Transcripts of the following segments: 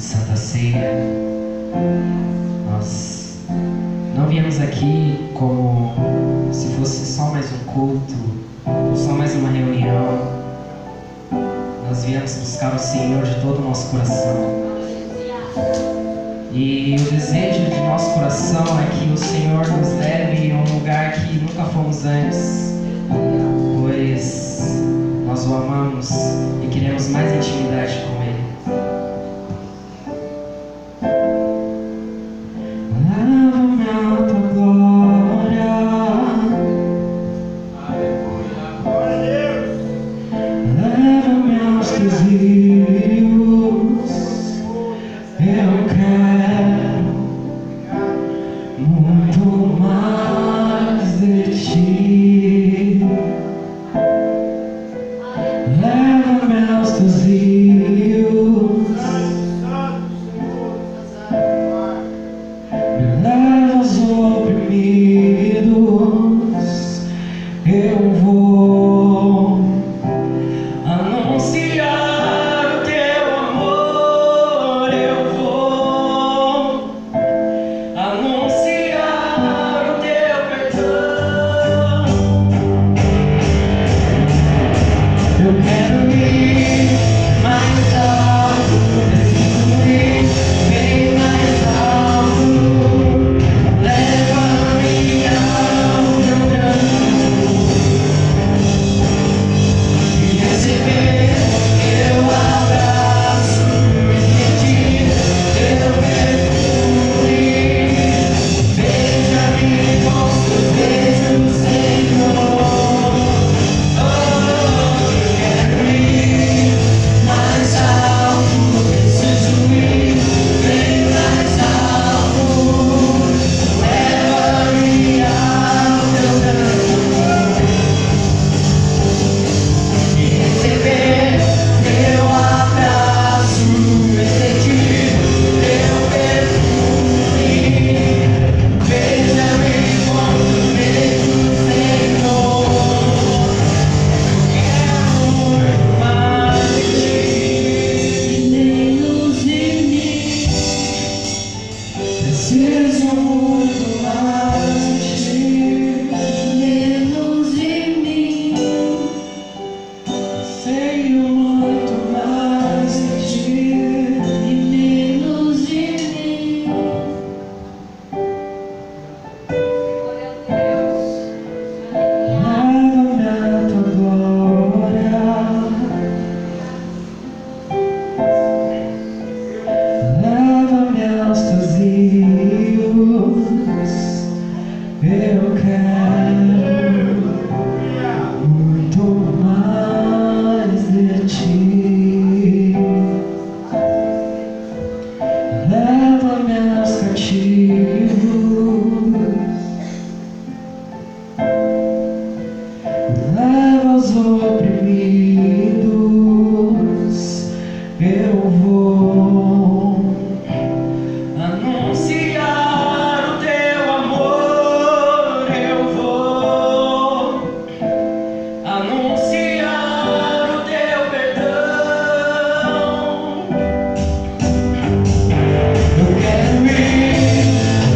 Santa Ceia. Nós não viemos aqui como se fosse só mais um culto, ou só mais uma reunião. Nós viemos buscar o Senhor de todo o nosso coração. E o desejo de nosso coração é que o Senhor nos leve a um lugar que nunca fomos antes, pois nós o amamos e queremos mais intimidade com Ele. Leva-me à tua glória, leva-me aos teus rios, eu quero muito mais de ti. Leva-me aos teus rios, me leva aos oprimidos, eu vou anunciar o teu amor, eu vou anunciar o teu perdão. Eu quero ir mais alto, preciso ir bem mais alto. Leva-me ao teu grande e receber teu abraço, e sentir teu perfume. Beija-me com teus beijos, Senhor. Oh, eu quero ir mais alto, preciso ir bem mais alto. Leva-me ao teu grande e receber teu abraço, e sentir teu perfume. Beija-me com teus beijos, Senhor. Preciso muito mais de ti. Menos de mim. Anseio muito mais de ti. E menos de mim. Leva-me à tua glória. Leva-me aos teus rios, eu quero muito mais de ti. Leva-me aos cativos, leva aos oprimidos, eu vou anunciar o teu amor, eu vou anunciar o teu perdão. Eu quero ir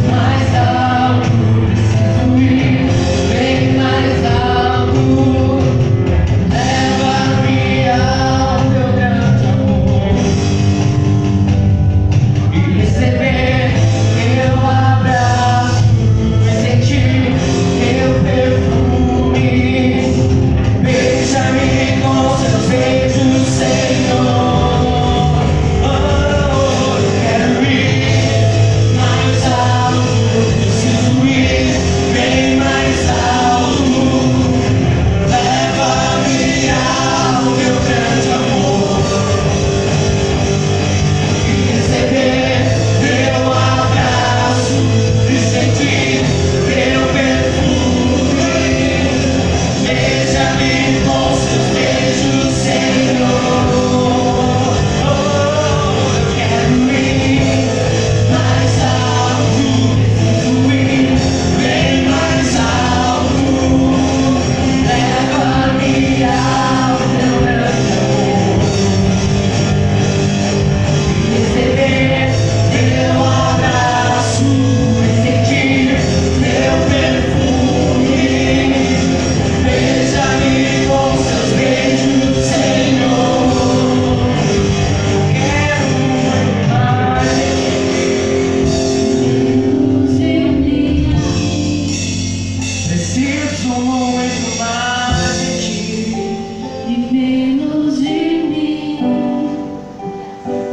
mais alto, preciso ir bem mais alto. Leva-me ao teu grande amor.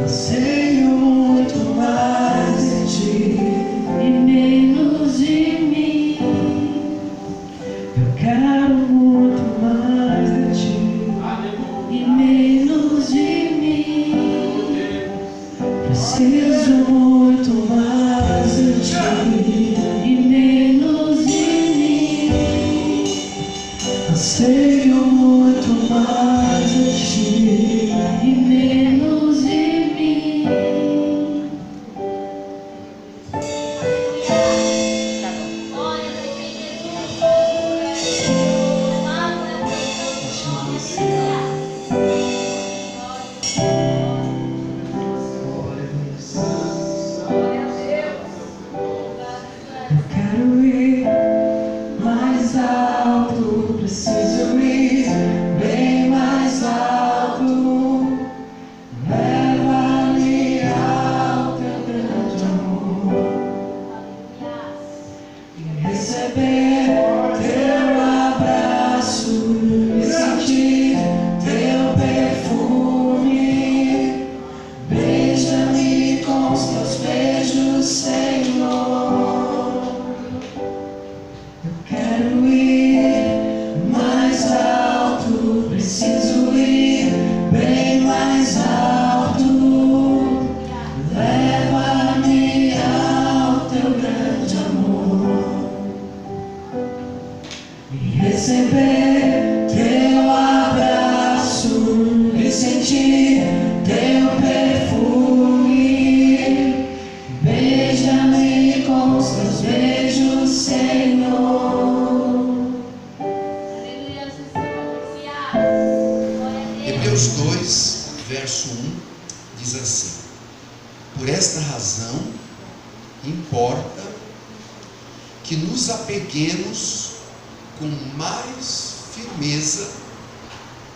Anseio muito mais de ti e menos de mim. eu quero muito mais de ti E menos de mim. preciso muito mais de ti E menos de mim. anseio muito mais de ti E menos de mim. eu quero ir mais alto, preciso ir bem mais alto. Leva-me ao teu grande amor e receber teu abraço e sentir teu perfume. Beija-me com os teus beijos, Senhor. Eu quero ir mais alto, preciso ir bem mais alto. Leva-me ao teu grande amor e receber teu abraço e sentir teu perfume. Beija-me com os teus beijos, Senhor. Hebreus 2, verso 1 diz assim: por esta razão importa que nos apeguemos com mais firmeza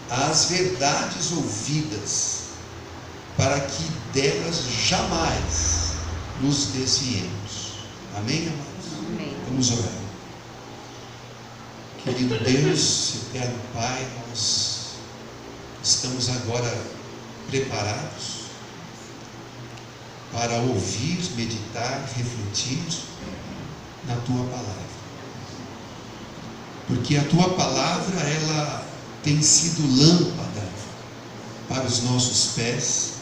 às verdades ouvidas, para que delas jamais nos desviemos. Amém, amados? Amém. Vamos orar. Querido Deus, eterno Pai, nós estamos agora preparados para ouvir, meditar, refletir na Tua Palavra. Porque a Tua Palavra, ela tem sido lâmpada para os nossos pés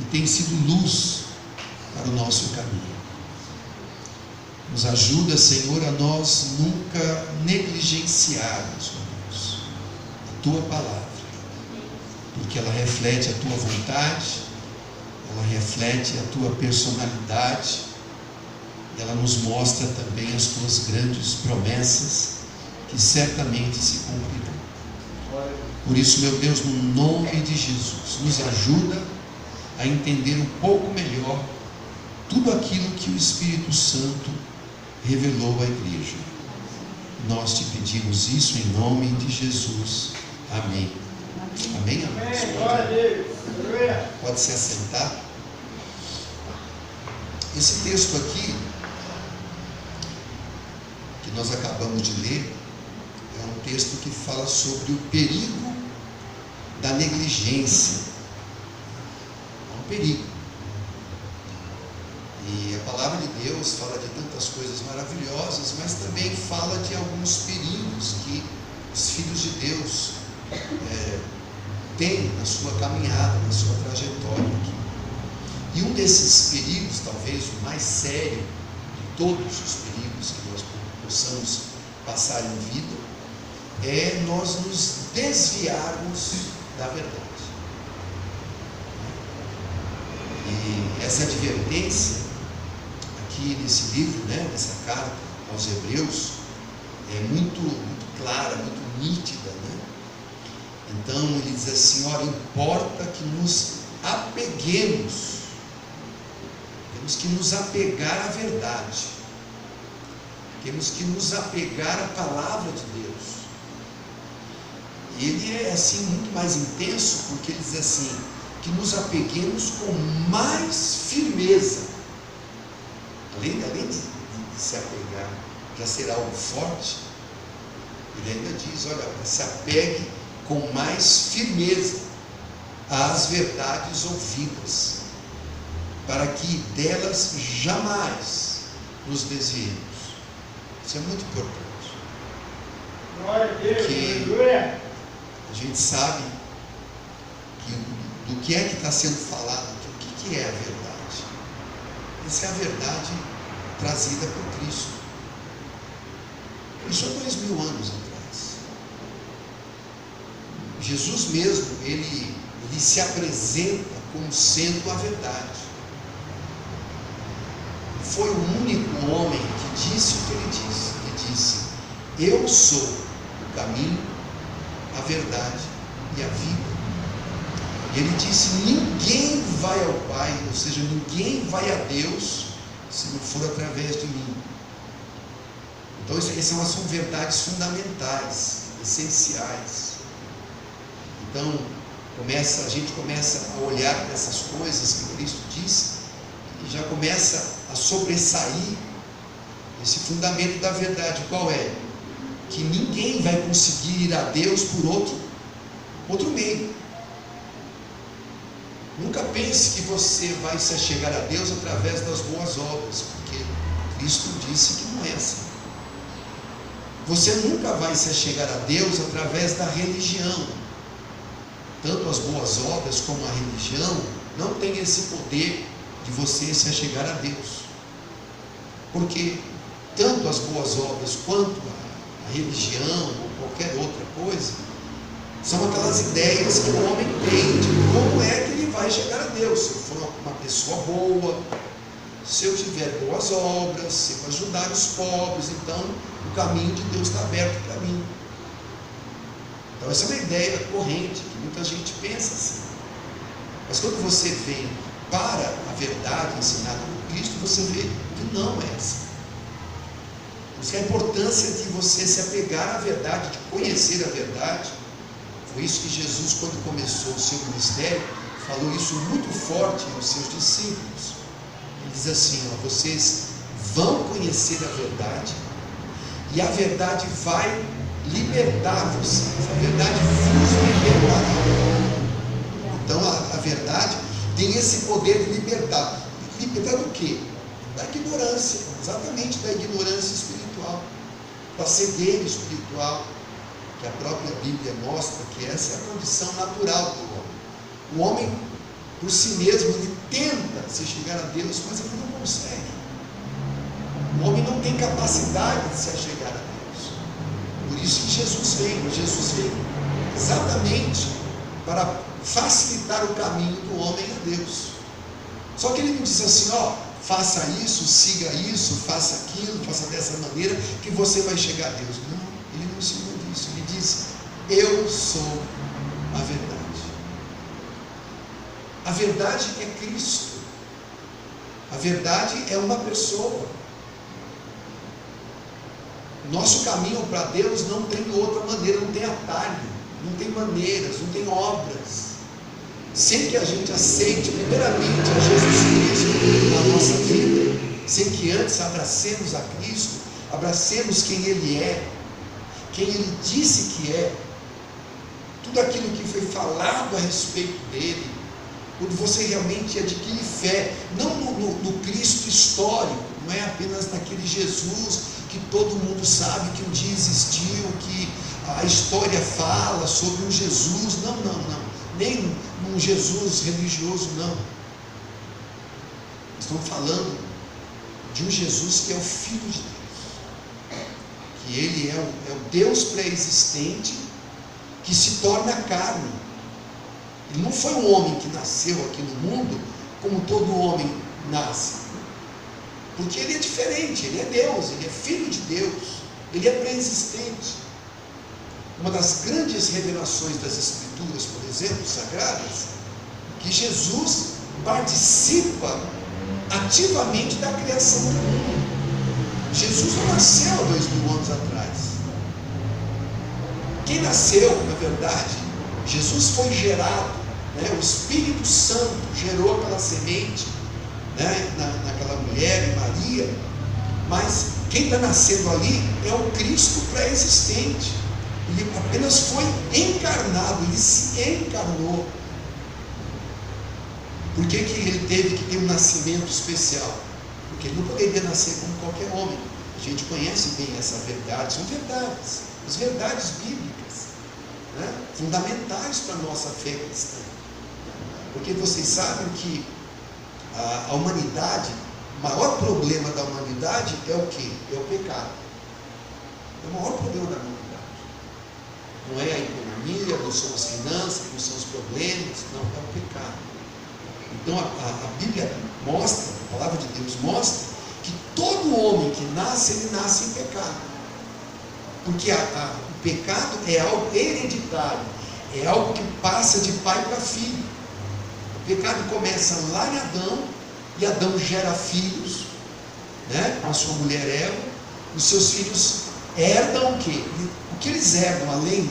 e tem sido luz para o nosso caminho. Nos ajuda, Senhor, a nós nunca negligenciarmos, ó Deus, a Tua Palavra, porque ela reflete a Tua vontade, ela reflete a Tua personalidade, e ela nos mostra também as Tuas grandes promessas, que certamente se cumprirão. Por isso, meu Deus, no nome de Jesus, nos ajuda a entender um pouco melhor tudo aquilo que o Espírito Santo revelou à igreja. Nós te pedimos isso em nome de Jesus. Amém. Amém, amados? Pode se assentar. Esse texto aqui, que nós acabamos de ler, é um texto que fala sobre o perigo da negligência. É um perigo. E a palavra de Deus fala de tantas coisas maravilhosas, mas também fala de alguns perigos que os filhos de Deus têm na sua caminhada, na sua trajetória aqui. E um desses perigos, talvez o mais sério de todos os perigos que nós possamos passar em vida, é nós nos desviarmos da verdade. E essa advertência aqui nesse livro, nessa carta aos Hebreus, é muito clara, muito nítida, Então ele diz assim: olha, importa que nos apeguemos, temos que nos apegar à verdade, temos que nos apegar à palavra de Deus. E ele é assim muito mais intenso, porque ele diz assim: que nos apeguemos com mais firmeza. Além de se apegar, já ser algo forte, ele ainda diz: olha, se apegue com mais firmeza às verdades ouvidas. para que delas jamais nos desviemos. Isso é muito importante. Glória a Deus, Porque aleluia. a gente sabe que do que é que está sendo falado, o que é a verdade. Essa é a verdade trazida por Cristo. Isso há 2000 anos atrás. Jesus mesmo, ele se apresenta como sendo a verdade. Foi o único homem que disse o que ele disse. Ele disse: eu sou o caminho, a verdade e a vida. E ele disse: ninguém vai ao Pai, ou seja, ninguém vai a Deus se não for através de mim. Então essas são verdades fundamentais, essenciais. Então a gente começa a olhar para essas coisas que Cristo disse e já começa a sobressair esse fundamento da verdade. Qual é? Que ninguém vai conseguir ir a Deus por outro meio. Nunca pense que você vai se chegar a Deus através das boas obras, porque Cristo disse que não é assim. Você nunca vai se chegar a Deus através da religião. Tanto as boas obras como a religião não tem esse poder de você se chegar a Deus. Porque tanto as boas obras quanto a religião ou qualquer outra coisa são aquelas ideias que o homem tem de como é que ele vai chegar a Deus. Se eu for uma pessoa boa, se eu tiver boas obras, se eu ajudar os pobres, então o caminho de Deus está aberto para mim. Então essa é uma ideia corrente, que muita gente pensa assim. Mas quando você vem para a verdade ensinada por Cristo, você vê que não é assim. Por isso que a importância de você se apegar à verdade, de conhecer a verdade. Foi isso que Jesus, quando começou o seu ministério, falou isso muito forte aos seus discípulos. Ele diz assim: vocês vão conhecer a verdade, e a verdade vai libertar vocês. A verdade vos libertará. Então a verdade tem esse poder de libertar. Libertar do quê? Da ignorância, exatamente da ignorância espiritual, da cegueira espiritual, que a própria Bíblia mostra que essa é a condição natural do homem. O homem, por si mesmo, ele tenta se chegar a Deus, mas ele não consegue. O homem não tem capacidade de se chegar a Deus. Por isso que Jesus veio exatamente para facilitar o caminho do homem a Deus. Só que ele não diz assim: faça isso, siga isso, faça aquilo, faça dessa maneira que você vai chegar a Deus. Não, ele não ensinou isso. Ele diz: eu sou a verdade. A verdade é Cristo. A verdade é uma pessoa. Nosso caminho para Deus não tem outra maneira, não tem atalho, não tem maneiras, não tem obras. Sem que a gente aceite primeiramente a Jesus Cristo na nossa vida, sem que antes abracemos a Cristo, abracemos quem Ele é, quem Ele disse que é, tudo aquilo que foi falado a respeito dele, quando você realmente adquire fé, não no Cristo histórico, não é apenas naquele Jesus que todo mundo sabe que um dia existiu, que a história fala sobre um Jesus, não, nem num Jesus religioso, não. Estamos falando de um Jesus que é o Filho de Deus, que Ele é o Deus pré-existente, que se torna carne. Ele não foi um homem que nasceu aqui no mundo como todo homem nasce, porque Ele é diferente, Ele é Deus, Ele é Filho de Deus, Ele é pré-existente. Uma das grandes revelações das Escrituras, por exemplo, sagradas, que Jesus participa ativamente da criação do mundo. Jesus não nasceu há 2000 anos atrás. Quem nasceu, na verdade, Jesus foi gerado, o Espírito Santo gerou aquela semente, naquela mulher, em Maria, mas quem está nascendo ali é o Cristo pré-existente. Ele apenas foi encarnado, ele se encarnou. Por que ele teve que ter um nascimento especial? Porque ele não poderia nascer como qualquer homem. A gente conhece bem essa verdade, são verdades, as verdades bíblicas, né? Fundamentais para a nossa fé cristã. Porque vocês sabem que a humanidade, o maior problema da humanidade é o quê? É o pecado. É o maior problema da humanidade. Não é a economia, não são as finanças, não são os problemas, não, é o pecado. Então a Bíblia mostra, a palavra de Deus mostra, que todo homem que nasce, ele nasce em pecado. Porque o pecado é algo hereditário, é algo que passa de pai para filho. O pecado começa lá em Adão, e Adão gera filhos, né, com a sua mulher Eva. Os seus filhos herdam o quê? O que eles herdam, além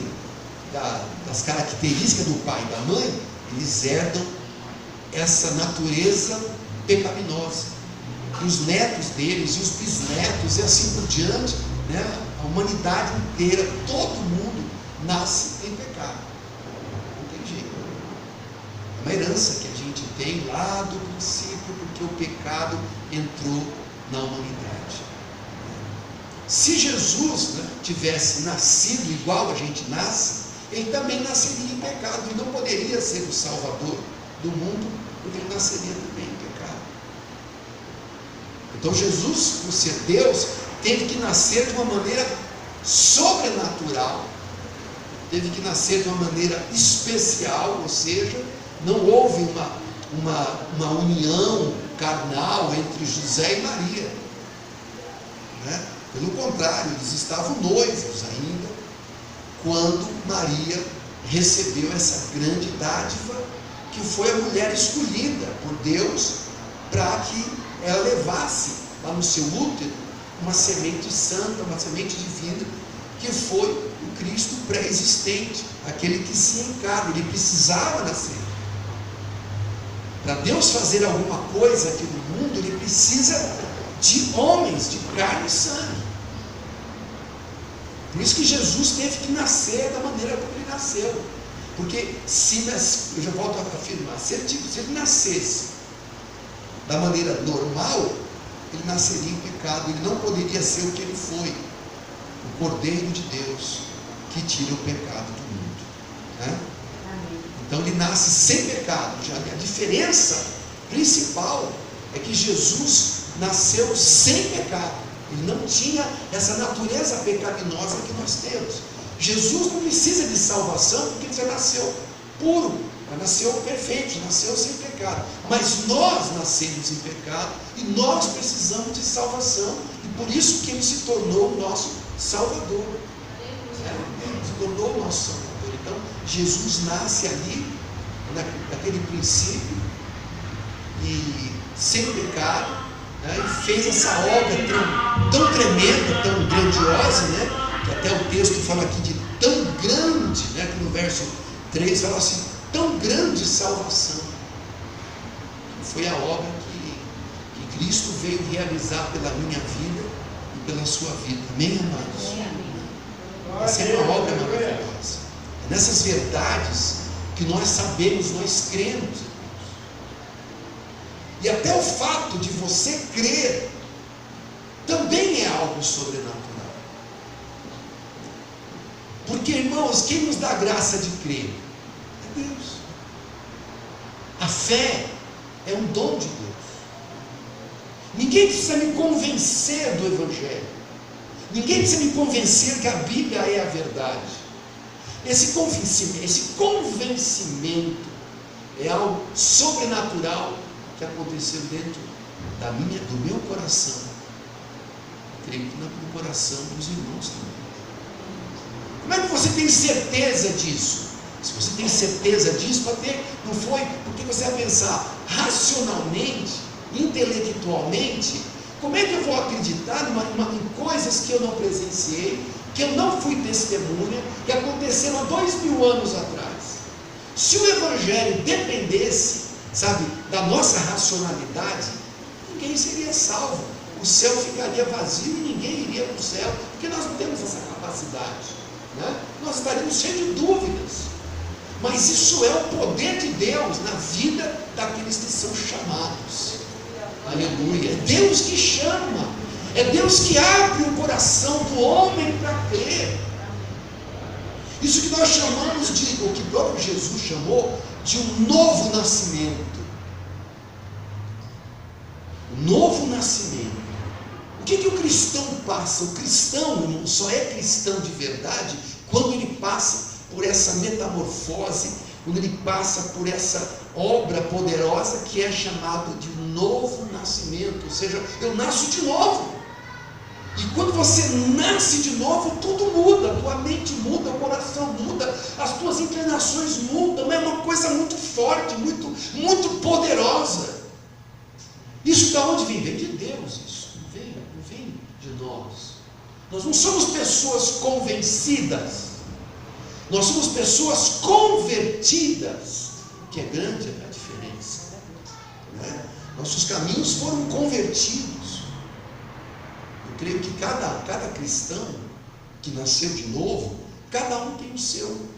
das características do pai e da mãe, eles herdam essa natureza pecaminosa. E os netos deles, e os bisnetos, e assim por diante, né, a humanidade inteira, todo mundo nasce em pecado. Não tem jeito. É uma herança que a gente tem lá do princípio, porque o pecado entrou na humanidade. Se Jesus, né, tivesse nascido igual a gente nasce, ele também nasceria em pecado, e não poderia ser o Salvador do mundo, porque ele nasceria também em pecado. Então Jesus, por ser Deus, teve que nascer de uma maneira sobrenatural, teve que nascer de uma maneira especial, ou seja, não houve uma união carnal entre José e Maria, né? Pelo contrário, eles estavam noivos ainda, quando Maria recebeu essa grande dádiva, que foi a mulher escolhida por Deus, para que ela levasse lá no seu útero uma semente santa, uma semente divina, que foi o Cristo pré-existente, aquele que se encarna. Ele precisava nascer. Para Deus fazer alguma coisa aqui no mundo, ele precisa de homens, de carne e sangue. Por isso que Jesus teve que nascer da maneira como ele nasceu. Porque eu já volto a afirmar, se ele nascesse da maneira normal, ele nasceria em pecado, ele não poderia ser o que ele foi, o Cordeiro de Deus, que tira o pecado do mundo, né? Então ele nasce sem pecado. Já a diferença principal é que Jesus nasceu sem pecado, ele não tinha essa natureza pecaminosa que nós temos. Jesus não precisa de salvação, porque ele já nasceu puro, já nasceu perfeito, já nasceu sem pecado. Mas nós nascemos em pecado e nós precisamos de salvação, e por isso que ele se tornou o nosso Salvador. Ele se tornou o nosso Salvador. Então Jesus nasce ali, naquele princípio, e sem pecado, né, e fez essa obra tão tremenda, tão grandiosa, né? Que até o texto fala aqui de tão grande, né, que no verso 3 fala assim, tão grande salvação. Foi a obra que Cristo veio realizar pela minha vida e pela sua vida. Amém, amados? Essa é uma obra maravilhosa. É nessas verdades que nós sabemos, nós cremos. E até o fato de você crer também é algo sobrenatural. Porque, irmãos, quem nos dá a graça de crer? É Deus. A fé é um dom de Deus. Ninguém precisa me convencer do Evangelho. Ninguém precisa me convencer que a Bíblia é a verdade. Esse convencimento é algo sobrenatural que aconteceu dentro do meu coração. Creio que no coração dos irmãos também. Como é que você tem certeza disso? Se você tem certeza disso, não foi porque você vai pensar racionalmente, intelectualmente. Como é que eu vou acreditar em coisas que eu não presenciei, que eu não fui testemunha, que aconteceram há 2000 anos atrás? Se o Evangelho dependesse, sabe, da nossa racionalidade, ninguém seria salvo. O céu ficaria vazio e ninguém iria para o céu, porque nós não temos essa capacidade, né? Nós estaríamos cheios de dúvidas. Mas isso é o poder de Deus na vida daqueles que são chamados. Aleluia. É Deus que chama. É Deus que abre o coração do homem para crer. Isso que nós chamamos de, o que o próprio Jesus chamou, de um novo nascimento. Um novo nascimento. O que o cristão passa? O cristão só é cristão de verdade quando ele passa por essa metamorfose, quando ele passa por essa obra poderosa que é chamado de novo nascimento. Ou seja, eu nasço de novo. E quando você nasce de novo, tudo muda, a tua mente muda, o coração muda, as tuas inclinações mudam, é uma coisa muito forte, muito poderosa. Isso da onde vem? Vem de Deus, isso não vem de nós. Nós não somos pessoas convencidas, nós somos pessoas convertidas, que é grande a diferença, né? Nossos caminhos foram convertidos. Eu creio que cada cristão que nasceu de novo, cada um tem o seu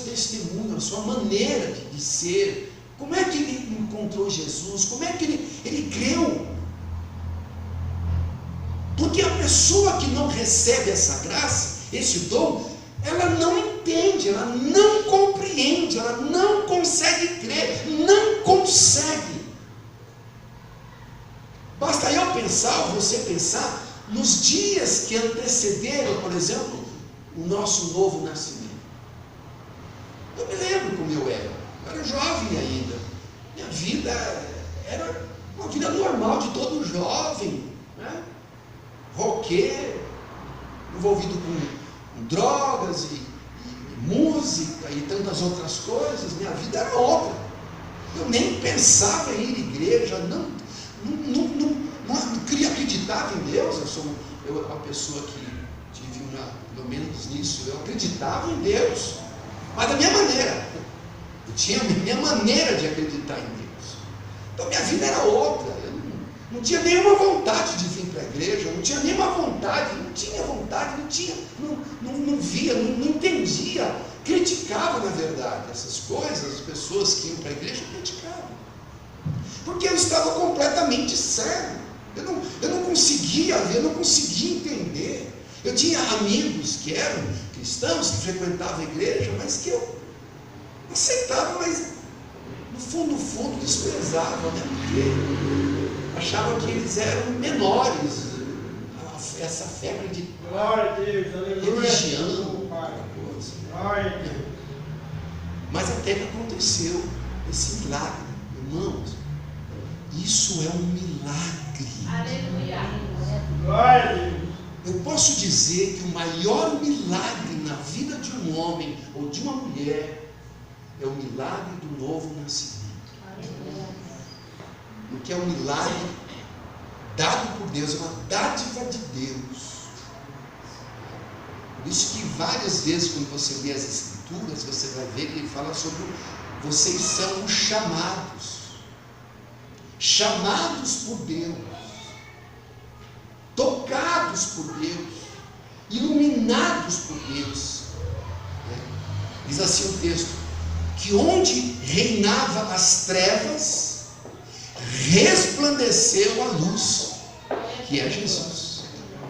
testemunho, a sua maneira de ser. Como é que ele encontrou Jesus? Como é que ele creu? Porque a pessoa que não recebe essa graça, esse dom, ela não entende, ela não compreende, ela não consegue crer, não consegue. Basta eu pensar, ou você pensar, nos dias que antecederam, por exemplo, o nosso novo nascimento. Eu me lembro como eu era jovem ainda. Minha vida era uma vida normal de todo jovem, né? Roqueiro, envolvido com drogas e música e tantas outras coisas. Minha vida era outra. Eu nem pensava em ir à igreja, não acreditava em Deus. Eu sou uma pessoa que tive pelo menos nisso, eu acreditava em Deus, mas da minha maneira. Eu tinha a minha maneira de acreditar em Deus. Então minha vida era outra. Eu não tinha nenhuma vontade de vir para a igreja, não tinha nenhuma vontade, não via, não entendia, criticava na verdade essas coisas. As pessoas que iam para a igreja criticavam, porque eu estava completamente cego. Eu não conseguia ver, eu não conseguia entender. Eu tinha amigos que eram cristãos, que frequentavam a igreja, mas que eu aceitava, mas no fundo desprezava, né? Porque achava que eles eram menores. Essa febre de religião, mas até que aconteceu esse milagre, irmãos. Isso é um milagre. Aleluia. Glória a Deus. Eu posso dizer que o maior milagre na vida de um homem ou de uma mulher é o milagre do novo nascimento. Porque é um milagre dado por Deus, é uma dádiva de Deus. Por isso que várias vezes, quando você lê as Escrituras, você vai ver que ele fala sobre vocês são chamados por Deus, tocados por Deus, iluminados por Deus. Diz assim o texto, que onde reinava as trevas, resplandeceu a luz, que é Jesus.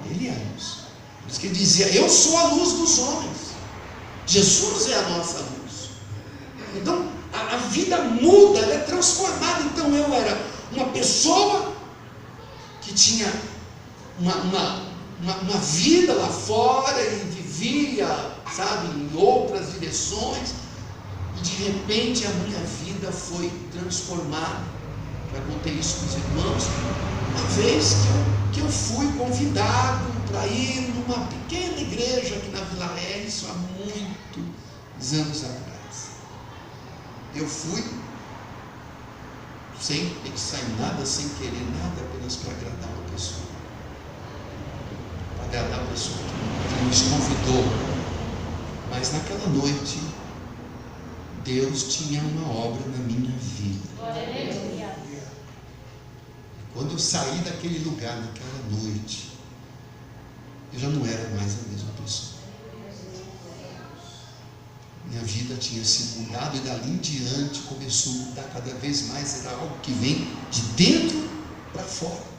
Ele é a luz. Por isso que ele dizia, eu sou a luz dos homens. Jesus é a nossa luz. Então a vida muda, ela é transformada. Então eu era uma pessoa que tinha uma vida lá fora e vivia, sabe, em outras direções, e de repente a minha vida foi transformada. Já contei isso com os irmãos, uma vez que eu fui convidado para ir numa pequena igreja aqui na Vila Ré, isso há muitos anos atrás. Eu fui sem pensar em nada, sem querer nada, apenas para agradar uma pessoa. Para agradar a pessoa que nos convidou. Mas naquela noite, Deus tinha uma obra na minha vida. Quando eu saí daquele lugar, naquela noite, eu já não era mais a mesma pessoa. minha vida tinha sido mudada, e dali em diante começou a mudar cada vez mais. Era algo que vem de dentro para fora.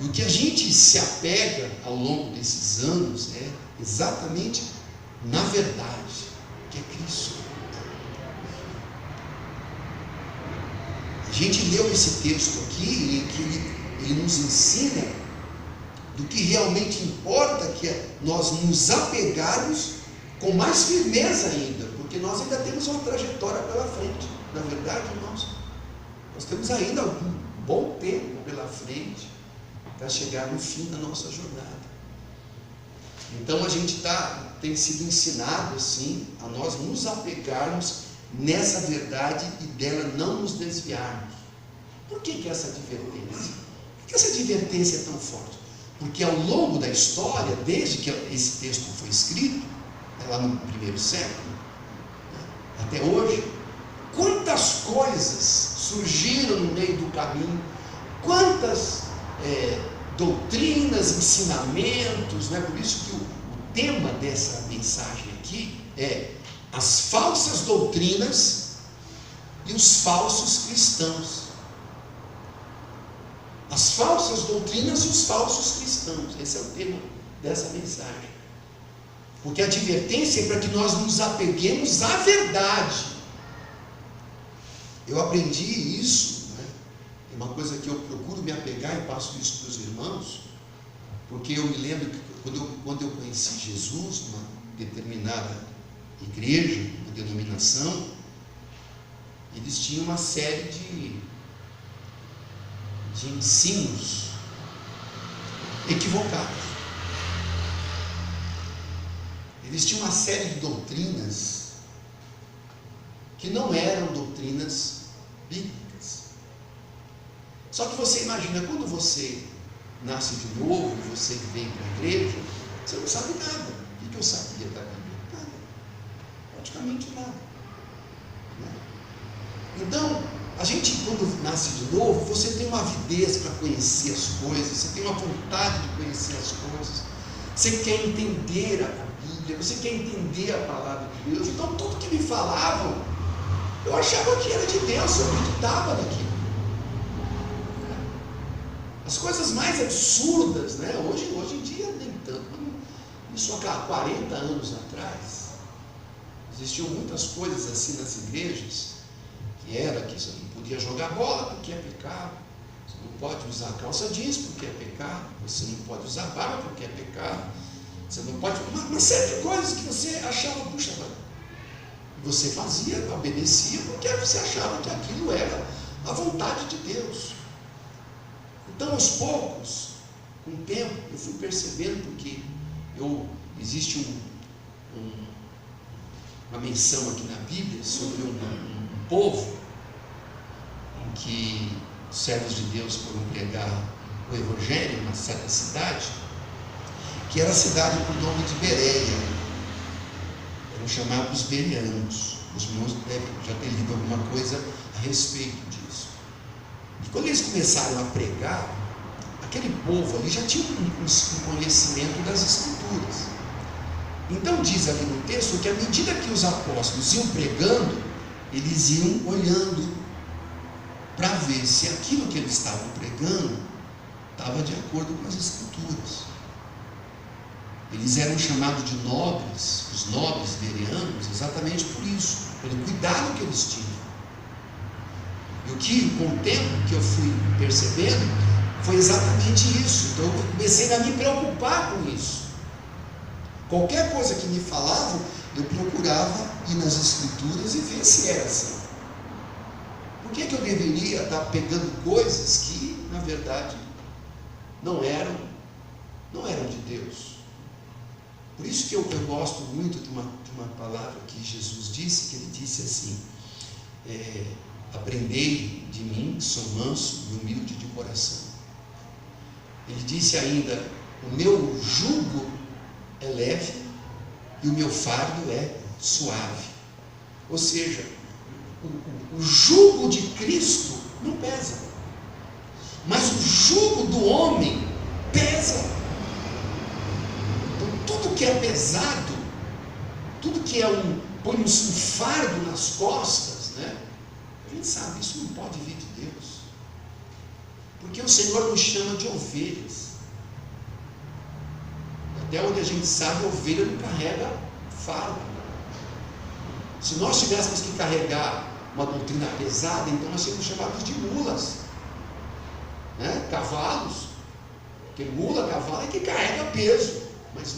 E o que a gente se apega ao longo desses anos é exatamente na verdade, que é Cristo. A gente leu esse texto aqui, em que ele nos ensina do que realmente importa, que é nós nos apegarmos com mais firmeza ainda, porque nós ainda temos uma trajetória pela frente. Na verdade, irmãos, nós temos ainda um bom tempo pela frente para chegar no fim da nossa jornada. Então a gente tem sido ensinado assim a nós nos apegarmos nessa verdade e dela não nos desviarmos. Por que essa advertência? Por que essa advertência é tão forte? Porque ao longo da história, desde que esse texto foi escrito, lá no primeiro século, até hoje, quantas coisas surgiram no meio do caminho, quantas doutrinas, ensinamentos, né? Por isso que o tema dessa mensagem aqui é as falsas doutrinas e os falsos cristãos. As falsas doutrinas e os falsos cristãos. Esse é o tema dessa mensagem. Porque a advertência é para que nós nos apeguemos à verdade. Eu aprendi isso, né? É uma coisa que eu procuro me apegar e passo isso para os irmãos, porque eu me lembro que quando eu conheci Jesus, numa determinada igreja, uma denominação, eles tinham uma série de ensinos equivocados. Eles tinham uma série de doutrinas que não eram doutrinas bíblicas. Só que você imagina, quando você nasce de novo, você vem para a igreja, você não sabe nada. O que eu sabia da Bíblia? Nada. Praticamente nada. Então, a gente, quando nasce de novo, você tem uma avidez para conhecer as coisas, você tem uma vontade de conhecer as coisas, você quer entender a Bíblia, você quer entender a palavra de Deus. Então, tudo que me falavam, eu achava que era de Deus, eu acreditava naquilo. As coisas mais absurdas, né? Hoje em dia nem tanto. Isso há 40 anos atrás, existiam muitas coisas assim nas igrejas, que era que você não podia jogar bola porque é pecado, você não pode usar calça jeans porque é pecado, você não pode usar barba porque é pecado, você não pode... Uma série de coisas que você achava, puxa, você fazia, obedecia, porque você achava que aquilo era a vontade de Deus. Então, aos poucos, com o tempo, eu fui percebendo, porque existe uma menção aqui na Bíblia sobre um povo em que os servos de Deus foram pregar o Evangelho em uma certa cidade, que era a cidade por nome de Bereia. Eram chamados bereanos. Os irmãos devem já ter lido alguma coisa a respeito disso. E quando eles começaram a pregar, aquele povo ali já tinha um conhecimento das Escrituras. Então diz ali no texto que à medida que os apóstolos iam pregando, eles iam olhando para ver se aquilo que eles estavam pregando estava de acordo com as Escrituras. Eles eram chamados de nobres, os nobres bereanos, exatamente por isso, pelo cuidado que eles tinham. E o que, com o tempo que eu fui percebendo, foi exatamente isso. Então eu comecei a me preocupar com isso. Qualquer coisa que me falavam, eu procurava ir nas Escrituras e ver se era assim. Por que eu deveria estar pegando coisas que, na verdade, não eram de Deus? Por isso que eu gosto muito de uma palavra que Jesus disse, que ele disse assim: aprendei de mim, que sou manso e humilde de coração. Ele disse ainda: o meu jugo é leve e o meu fardo é suave. Ou seja, o jugo de Cristo não pesa, mas o jugo do homem pesa. Então tudo que é pesado tudo que é põe um fardo nas costas, né? A gente sabe, isso não pode vir de Deus. Porque o Senhor nos chama de ovelhas. Até onde a gente sabe, a ovelha não carrega fardo. Se nós tivéssemos que carregar uma doutrina pesada, então nós seríamos chamados de mulas, né? Cavalos. Porque mula, cavalo é que carrega peso, mas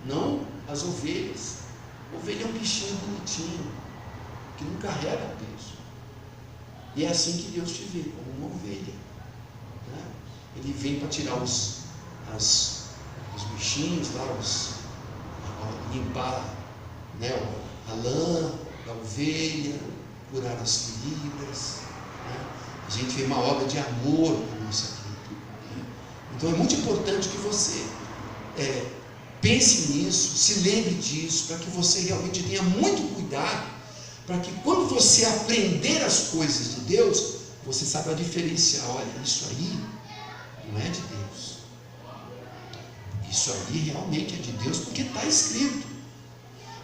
não as ovelhas. A ovelha é um bichinho bonitinho, que não carrega peso. E é assim que Deus te vê, como uma ovelha, né? Ele vem para tirar os bichinhos lá, limpar, né, a lã da ovelha, curar as feridas, né? A gente vê uma obra de amor na nossa vida. Então é muito importante que você pense nisso, se lembre disso, para que você realmente tenha muito cuidado, para que quando você aprender as coisas de Deus, você saiba diferenciar, olha, isso aí não é de Deus, isso aí realmente é de Deus, porque está escrito.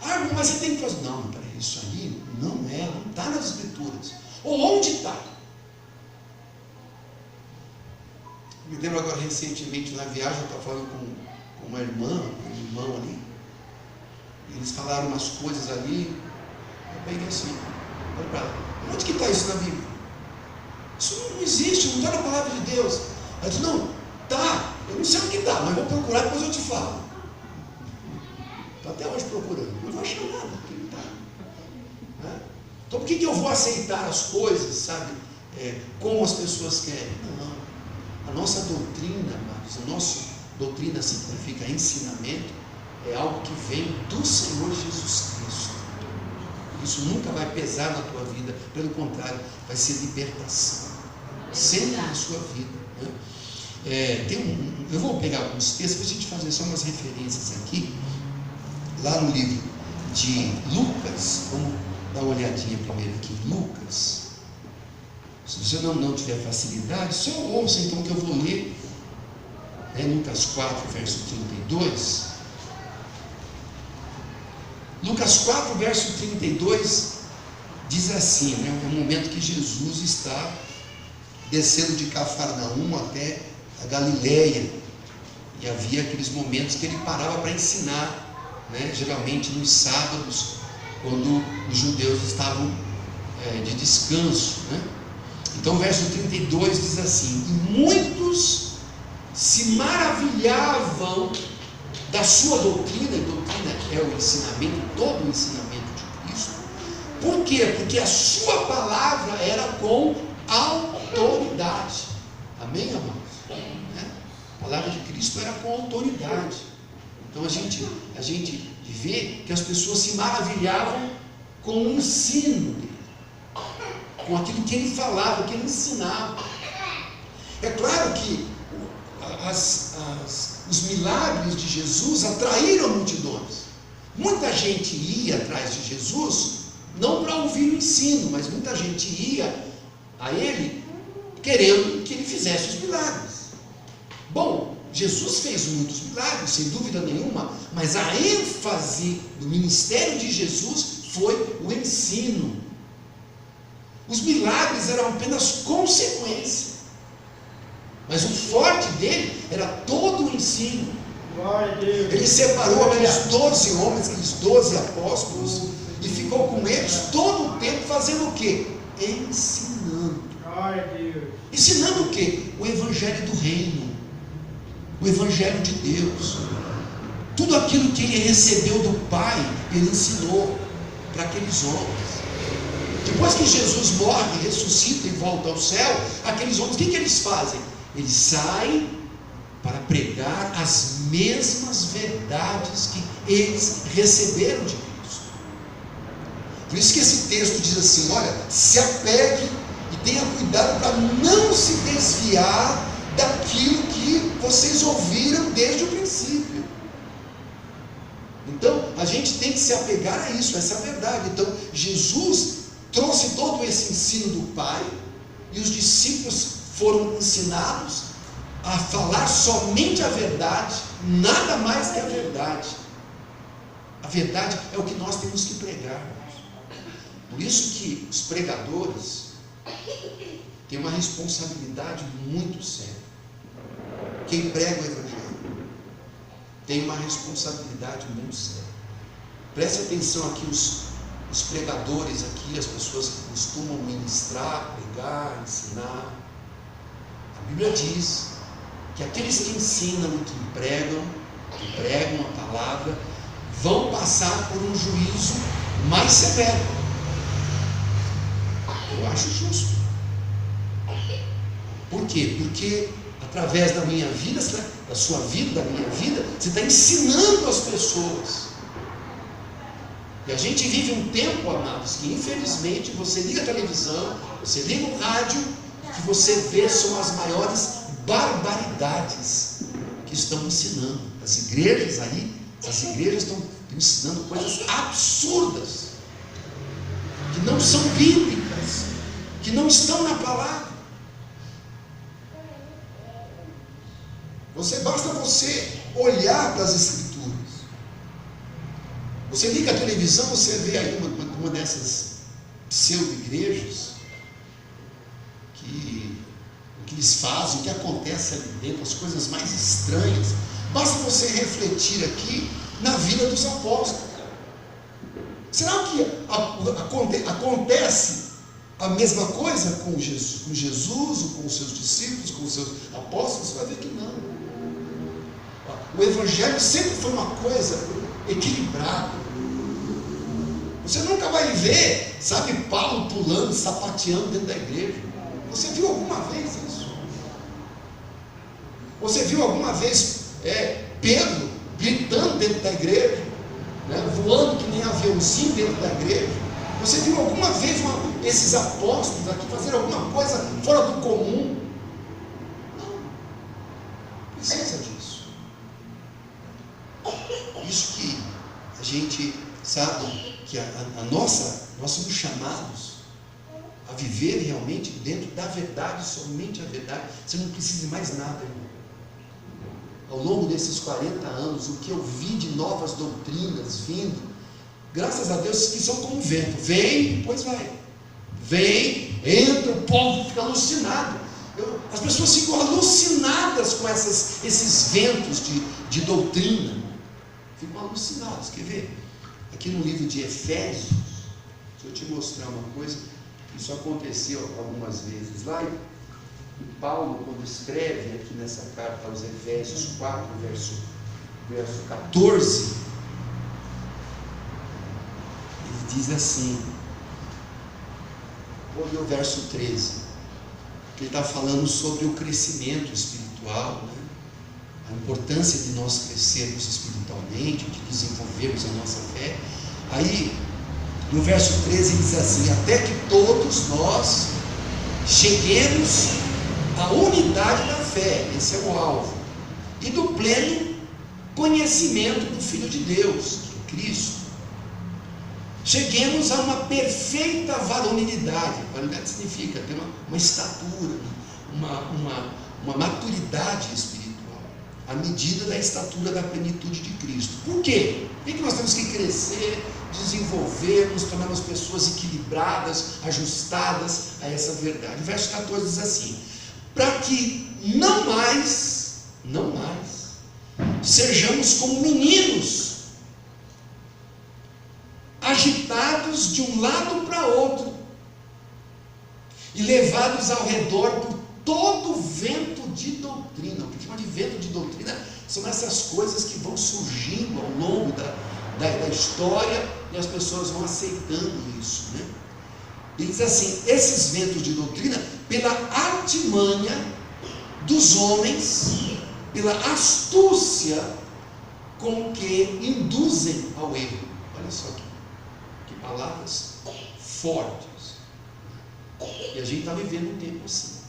Ah, mas você tem que fazer, não, peraí, isso aí não está nas Escrituras, ou onde está? Me lembro agora recentemente na viagem, eu estava falando com uma irmã, um irmão ali, eles falaram umas coisas ali, eu peguei assim, olha para ela, onde que está isso na Bíblia? Isso não existe, não está na palavra de Deus. Ela disse, não, tá, eu não sei onde que está, mas vou procurar, depois eu te falo. Estou até hoje procurando, não vou achar nada, porque não está. Né? Então por que eu vou aceitar as coisas, sabe, como as pessoas querem? Não. A nossa doutrina, amados, a nossa doutrina significa ensinamento, é algo que vem do Senhor Jesus Cristo. Isso nunca vai pesar na tua vida, pelo contrário, vai ser libertação, sempre na sua vida, né? Eu vou pegar alguns textos para a gente fazer só umas referências aqui, lá no livro de Lucas. Vamos dar uma olhadinha primeiro aqui em Lucas. Se você não tiver facilidade, só ouça então que eu vou ler, Lucas 4, verso 32. Lucas 4, verso 32 diz assim, né? É o momento que Jesus está descendo de Cafarnaum até a Galileia, e havia aqueles momentos que ele parava para ensinar, né? Geralmente nos sábados, quando os judeus estavam de descanso, né? Então o verso 32 diz assim: e muitos se maravilhavam da sua doutrina, e doutrina é o ensinamento, todo o ensinamento de Cristo. Por quê? Porque a sua palavra era com autoridade. Amém, amados? A palavra de Cristo era com autoridade. Então a gente vê que as pessoas se maravilhavam com o ensino dele, com aquilo que ele falava, que ele ensinava. É claro que os milagres de Jesus atraíram multidões. Muita gente ia atrás de Jesus, não para ouvir o ensino, mas muita gente ia a ele querendo que ele fizesse os milagres. Bom, Jesus fez muitos milagres, sem dúvida nenhuma, mas a ênfase do ministério de Jesus foi o ensino. Os milagres eram apenas consequência, mas o forte dele era todo o ensino. Ele separou aqueles 12 homens, aqueles 12 apóstolos, e ficou com eles todo o tempo fazendo o quê? Ensinando. Ensinando o quê? O evangelho do reino, o evangelho de Deus. Tudo aquilo que ele recebeu do Pai, ele ensinou para aqueles homens. Depois que Jesus morre, ressuscita e volta ao céu, aqueles homens, o que eles fazem? Eles saem para pregar as mesmas verdades que eles receberam de Cristo. Por isso que esse texto diz assim: olha, se apegue e tenha cuidado para não se desviar daquilo que vocês ouviram desde o princípio. Então, a gente tem que se apegar a isso, essa é a verdade. Então, Jesus trouxe todo esse ensino do Pai, e os discípulos foram ensinados a falar somente a verdade, nada mais que a verdade. A verdade é o que nós temos que pregar. Por isso que os pregadores têm uma responsabilidade muito séria. Quem prega o Evangelho tem uma responsabilidade muito séria. Preste atenção aqui, os pregadores aqui, as pessoas que costumam ministrar, pregar, ensinar. A Bíblia diz que aqueles que ensinam e que pregam a palavra, vão passar por um juízo mais severo. Eu acho justo. Por quê? Porque através da minha vida, da sua vida, da minha vida, você está ensinando as pessoas. E a gente vive um tempo, amados, que infelizmente você liga a televisão, você liga o rádio, que você vê são as maiores barbaridades que estão ensinando. As igrejas estão ensinando coisas absurdas, que não são bíblicas, que não estão na palavra. Basta você olhar para as Escrituras. Você liga a televisão, você vê aí uma dessas pseudo-igrejas, o que eles fazem, o que acontece ali dentro, as coisas mais estranhas. Basta você refletir aqui na vida dos apóstolos. Será que acontece a mesma coisa com Jesus, ou com os seus discípulos, com os seus apóstolos? Você vai ver que não. O Evangelho sempre foi uma coisa equilibrada. Você nunca vai ver, sabe, Paulo pulando, sapateando dentro da igreja. Você viu alguma vez isso? Você viu alguma vez Pedro gritando dentro da igreja, né, voando que nem aviãozinho dentro da igreja? Você viu alguma vez esses apóstolos aqui fazer alguma coisa fora do comum? Não. Precisa disso. Isso que a gente sabe que nós somos chamados a viver realmente dentro da verdade, somente a verdade. Você não precisa de mais nada, irmão. Ao longo desses 40 anos, o que eu vi de novas doutrinas vindo, graças a Deus, que são como vento. Vem, depois vai. Vem, entra, o povo fica alucinado. As pessoas ficam alucinadas com esses ventos de doutrina. Ficam alucinadas. Quer ver? Aqui no livro de Efésios, deixa eu te mostrar uma coisa. Isso aconteceu algumas vezes lá. E Paulo, quando escreve aqui nessa carta aos Efésios 4, verso 14, ele diz assim, olha o verso 13, que ele está falando sobre o crescimento espiritual, né? A importância de nós crescermos espiritualmente, de desenvolvermos a nossa fé. Aí, no verso 13 ele diz assim, até que todos nós cheguemos à unidade da fé, esse é o alvo, e do pleno conhecimento do Filho de Deus, que é Cristo. Cheguemos a uma perfeita varonilidade. Varonilidade significa ter uma estatura, uma maturidade espiritual, à medida da estatura da plenitude de Cristo. Por quê? Por que nós temos que crescer, desenvolver, nos tornarmos pessoas equilibradas, ajustadas a essa verdade? O verso 14 diz assim, para que não mais sejamos como meninos, agitados de um lado para outro e levados ao redor por todo vento de doutrina. O que chama de vento de doutrina são essas coisas que vão surgindo ao longo da história e as pessoas vão aceitando isso, né? Ele diz assim, esses ventos de doutrina, pela artimanha dos homens, pela astúcia com que induzem ao erro. Olha só que palavras fortes. E a gente está vivendo um tempo assim.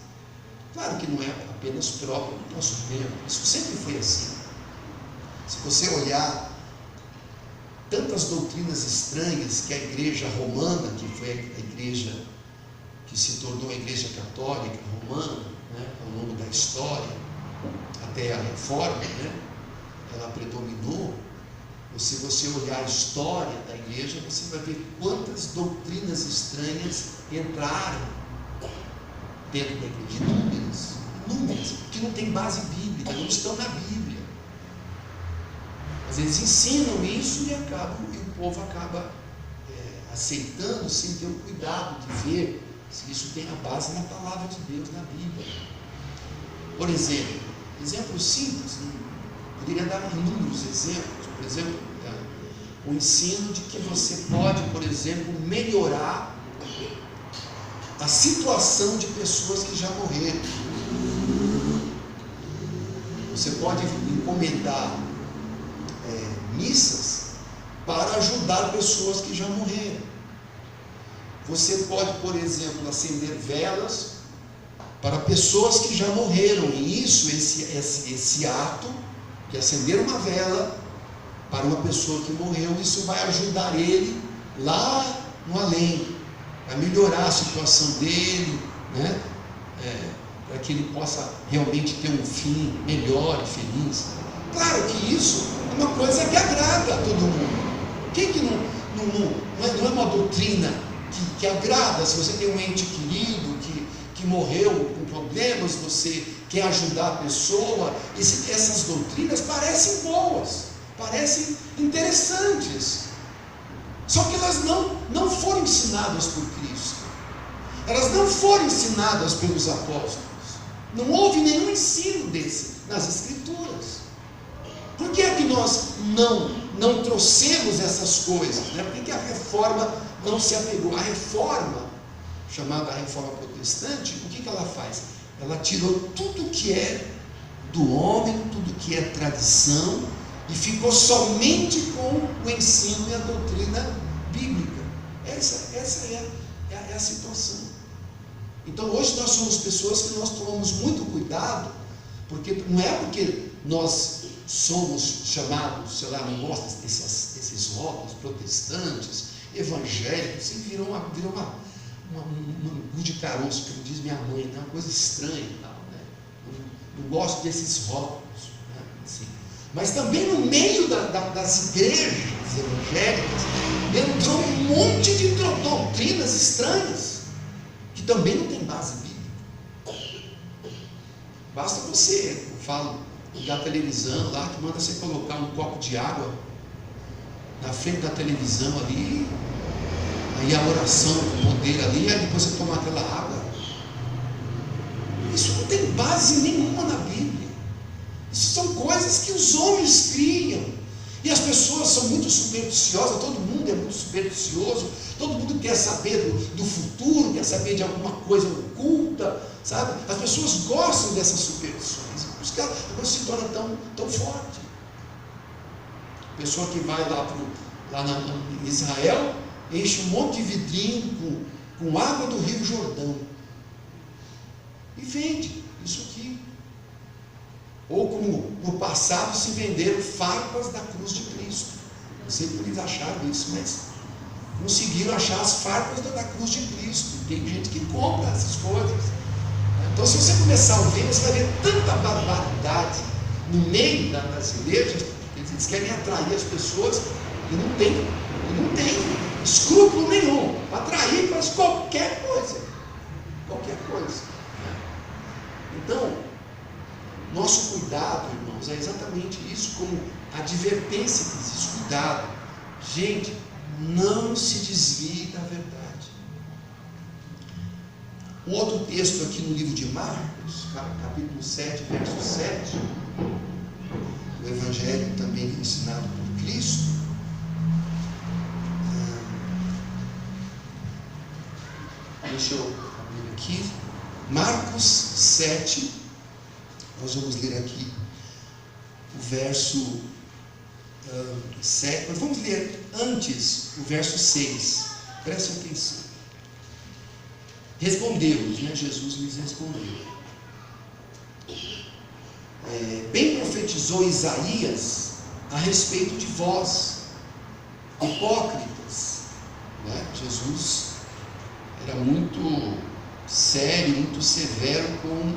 Claro que não é apenas próprio do nosso tempo, isso sempre foi assim. Se você olhar tantas doutrinas estranhas que a igreja romana, que foi a igreja que se tornou a igreja católica romana, né, ao longo da história, até a reforma, né, ela predominou. Se você olhar a história da igreja, você vai ver quantas doutrinas estranhas entraram dentro da igreja. Inúmeras, que não tem base bíblica, não estão na Bíblia. Às vezes ensinam isso e o povo acaba aceitando sem ter o cuidado de ver se isso tem a base na palavra de Deus, na Bíblia. Por exemplo simples, poderia dar inúmeros exemplos. Por exemplo, o ensino de que você pode, por exemplo, melhorar a situação de pessoas que já morreram. Você pode encomendar missas para ajudar pessoas que já morreram. Você pode, por exemplo, acender velas para pessoas que já morreram. E esse ato de acender uma vela para uma pessoa que morreu, isso vai ajudar ele lá no além, a melhorar a situação dele, né? Para que ele possa realmente ter um fim melhor e feliz. Claro que isso é uma coisa que agrada a todo mundo. Quem que não é uma doutrina que agrada? Se você tem um ente querido que morreu com problemas, você quer ajudar a pessoa, essas doutrinas parecem boas, parecem interessantes, só que elas não foram ensinadas por Cristo, elas não foram ensinadas pelos apóstolos, não houve nenhum ensino desse nas Escrituras. Por que é que nós não trouxemos essas coisas, né? Por que a reforma não se apegou? A reforma, chamada Reforma Protestante, o que ela faz? Ela tirou tudo que é do homem, tudo que é tradição, e ficou somente com o ensino e a doutrina bíblica. Essa é a situação. Então hoje nós somos pessoas que nós tomamos muito cuidado, porque não é porque nós somos chamados, sei lá, não gosto desses rótulos protestantes, evangélicos, e virou um de caroço, como diz minha mãe, né? Uma coisa estranha e tal, né? Não gosto desses rótulos, né? Assim. Mas também no meio das igrejas evangélicas entrou um monte de doutrinas estranhas que também não tem base bíblica. Basta você, eu falo, ligar a televisão lá, que manda você colocar um copo de água na frente da televisão ali, aí a oração com poder ali, aí depois você tomar aquela água. Isso não tem base nenhuma na Bíblia. Isso são coisas que os homens criam. E as pessoas são muito supersticiosas, todo mundo é muito supersticioso, todo mundo quer saber do futuro, quer saber de alguma coisa oculta, sabe? As pessoas gostam dessas superstições, por isso que ela se torna tão forte. A pessoa que vai lá em Israel, enche um monte de vidrinho com água do Rio Jordão e vende isso aqui. Ou como no passado se venderam farpas da cruz de Cristo. Não sei como eles acharam isso, mas conseguiram achar as farpas da cruz de Cristo. Tem gente que compra essas coisas. Então, se você começar a ver, você vai ver tanta barbaridade no meio das igrejas, porque eles querem atrair as pessoas e não tem escrúpulo nenhum para atrair para qualquer coisa. Então, nosso cuidado, irmãos, é exatamente isso, como a advertência que existe. Cuidado, gente, não se desvie da verdade. Um outro texto aqui no livro de Marcos, capítulo 7, verso 7, o Evangelho também ensinado por Cristo. Deixa eu abrir aqui. Marcos 7, nós vamos ler aqui o verso 7. Mas vamos ler antes o verso 6. Preste atenção. Respondeu-lhes, né? Jesus lhes respondeu. Bem profetizou Isaías a respeito de vós, hipócritas. Né? Jesus era muito sério, muito severo com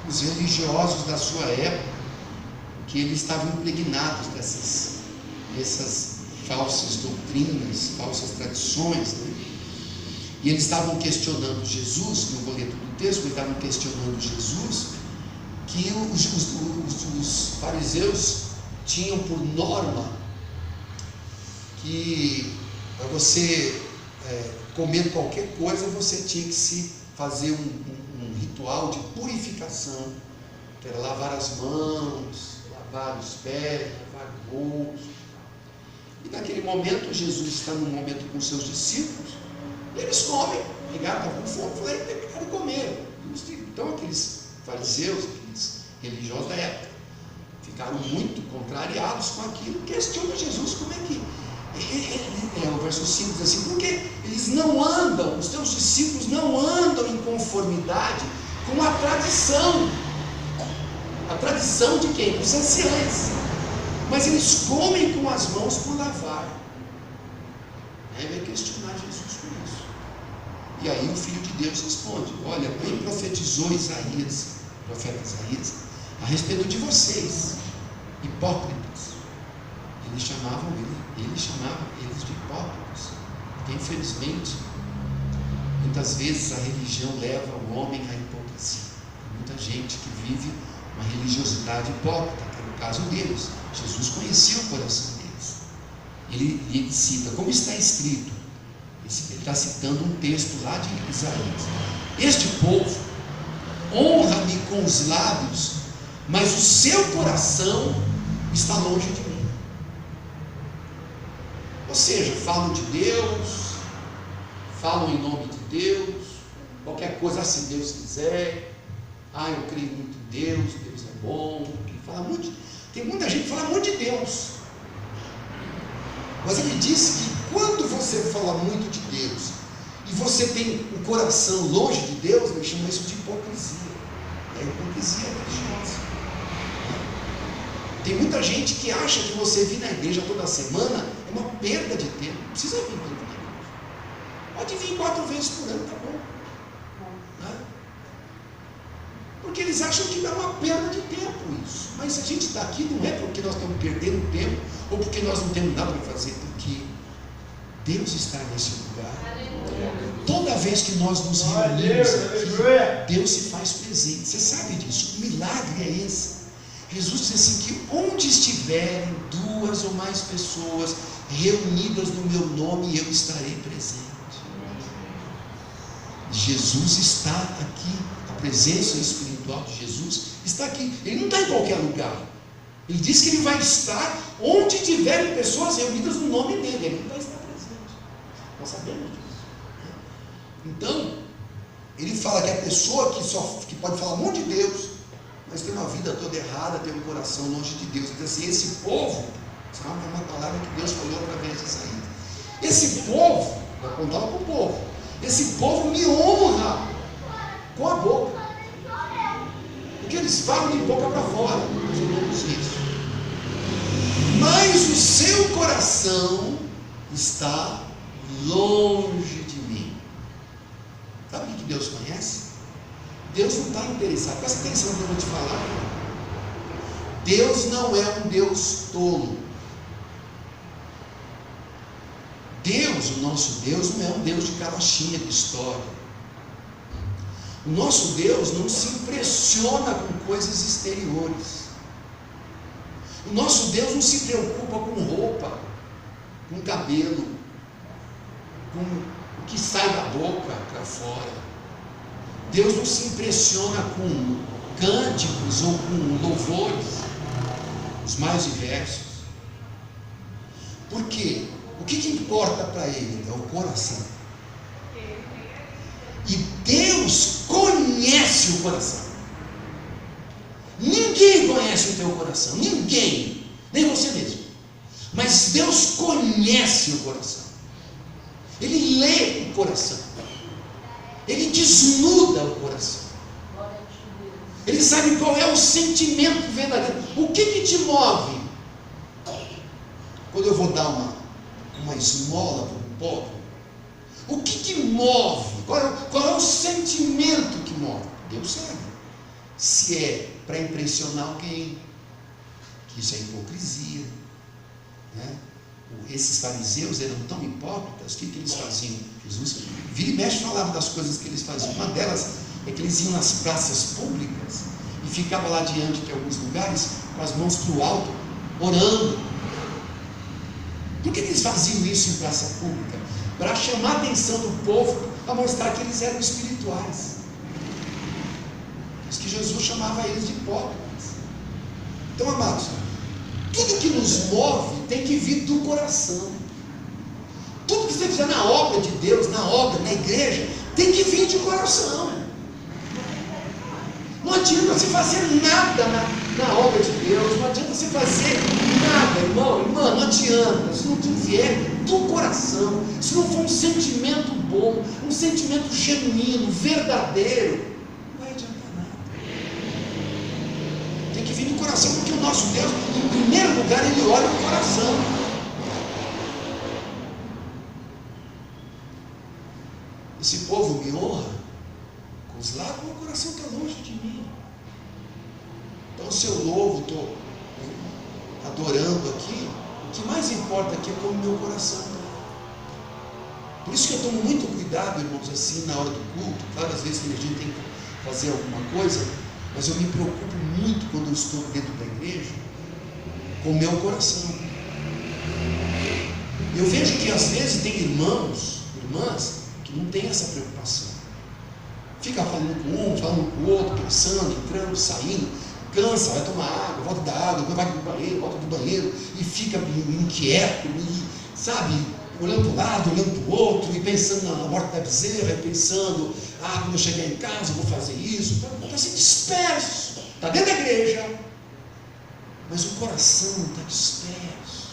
os religiosos da sua época, que eles estavam impregnados essas falsas doutrinas, falsas tradições, né? E eles estavam questionando Jesus, não vou ler todo o texto, eles estavam questionando Jesus, que os fariseus tinham por norma que para você comer qualquer coisa, você tinha que se fazer um ritual de purificação, que era lavar as mãos, lavar os pés, lavar o rosto. E naquele momento, Jesus está num momento com seus discípulos, e eles comem, pegaram, estavam com fome, falaram, pegaram e comeram. Então aqueles fariseus, aqueles religiosos da época, ficaram muito contrariados com aquilo, questionam Jesus, como é que... o verso 5 diz assim, porque eles não andam, os teus discípulos não andam em conformidade com a tradição de quem? Dos anciãos, mas eles comem com as mãos por lavar. Aí vai questionar Jesus com isso. E aí o Filho de Deus responde, olha, bem profetizou Isaías, o profeta Isaías, a respeito de vocês, hipócritas. Ele chamava eles de hipócritas, porque infelizmente muitas vezes a religião leva o homem à hipocrisia. Tem muita gente que vive uma religiosidade hipócrita, que é o caso deles. Jesus conhecia o coração deles. Ele cita, como está escrito, ele está citando um texto lá de Isaías, este povo honra-me com os lábios, mas o seu coração está longe de mim. Ou seja, falam de Deus, falam em nome de Deus, qualquer coisa, se Deus quiser, eu creio muito em Deus, Deus é bom, tem muita gente que fala muito de Deus, mas ele disse que quando você fala muito de Deus, e você tem o coração longe de Deus, ele chama isso de hipocrisia, é hipocrisia religiosa. Tem muita gente que acha que você vir na igreja toda semana é uma perda de tempo. Não precisa vir toda na igreja. Pode vir 4 vezes por ano, tá bom? Porque eles acham que dá uma perda de tempo isso. Mas a gente está aqui não é porque nós estamos perdendo tempo ou porque nós não temos nada para fazer, porque Deus está nesse lugar. Toda vez que nós nos reunimos aqui, Deus se faz presente. Você sabe disso? O milagre é esse. Jesus disse assim, que onde estiverem 2 ou mais pessoas reunidas no meu nome, eu estarei presente. Jesus está aqui, a presença espiritual de Jesus está aqui, ele não está em qualquer lugar. Ele diz que ele vai estar onde tiverem pessoas reunidas no nome dele, ele vai estar presente. Nós sabemos disso. Então, ele fala que a pessoa que pode falar um monte de Deus, mas tem uma vida toda errada, tem um coração longe de Deus. Então, assim, esse povo, essa é uma palavra que Deus falou através de Isaías. Esse povo, vai contar para o povo, esse povo me honra com a boca, porque eles falam de boca para fora, mais ou menos isso. Mas o seu coração está longe de mim. Sabe o que Deus conhece? Deus não está interessado, presta atenção no que eu vou te falar. Deus não é um Deus tolo. Deus, o nosso Deus, não é um Deus de carochinha de história. O nosso Deus não se impressiona com coisas exteriores. O nosso Deus não se preocupa com roupa, com cabelo, com o que sai da boca para fora. Deus não se impressiona com cânticos ou com louvores, os mais diversos. Por quê? O que importa para Ele? É o coração. E Deus conhece o coração. Ninguém conhece o teu coração, ninguém, nem você mesmo. Mas Deus conhece o coração. Ele lê o coração. Ele desnuda o coração. Ele sabe qual é o sentimento verdadeiro. O que te move? Quando eu vou dar uma esmola para um pobre, o que move? Qual é o sentimento que move? Deus sabe. Se é para impressionar alguém, que isso é hipocrisia. né? Esses fariseus eram tão hipócritas, o que eles faziam? Jesus vira e mexe falava das coisas que eles faziam. Uma delas é que eles iam nas praças públicas e ficavam lá diante de alguns lugares com as mãos para o alto, orando. Por que eles faziam isso em praça pública? Para chamar a atenção do povo, para mostrar que eles eram espirituais. Mas que Jesus chamava eles de hipócritas. Então, amados, tudo que nos move tem que vir do coração. Tudo que você fizer na obra de Deus, na obra, na igreja, tem que vir de coração. Não adianta você fazer nada na obra de Deus, não adianta você fazer nada, irmão, irmã, não adianta, se não vier do coração, se não for um sentimento bom, um sentimento genuíno, verdadeiro, não vai adiantar nada. Tem que vir do coração, porque o nosso Deus, em primeiro lugar, Ele olha o coração. Esse povo me honra com os lábios, meu coração está longe de mim. Então, se eu louvo, estou adorando aqui, o que mais importa aqui é como meu coração está. Por isso que eu tomo muito cuidado, irmãos, assim, na hora do culto. Claro, às vezes a gente tem que fazer alguma coisa, mas eu me preocupo muito quando eu estou dentro da igreja com o meu coração. Eu vejo que às vezes tem irmãos, irmãs, que não tem essa preocupação. Fica falando com um, falando com o outro, pensando, entrando, saindo, cansa, vai tomar água, volta da água, vai do banheiro, volta do banheiro, e fica inquieto, e, sabe, olhando para um lado, olhando para o outro, e pensando na morte da bezerra, e pensando, quando eu chegar em casa eu vou fazer isso, está assim disperso, está dentro da igreja, mas o coração está disperso.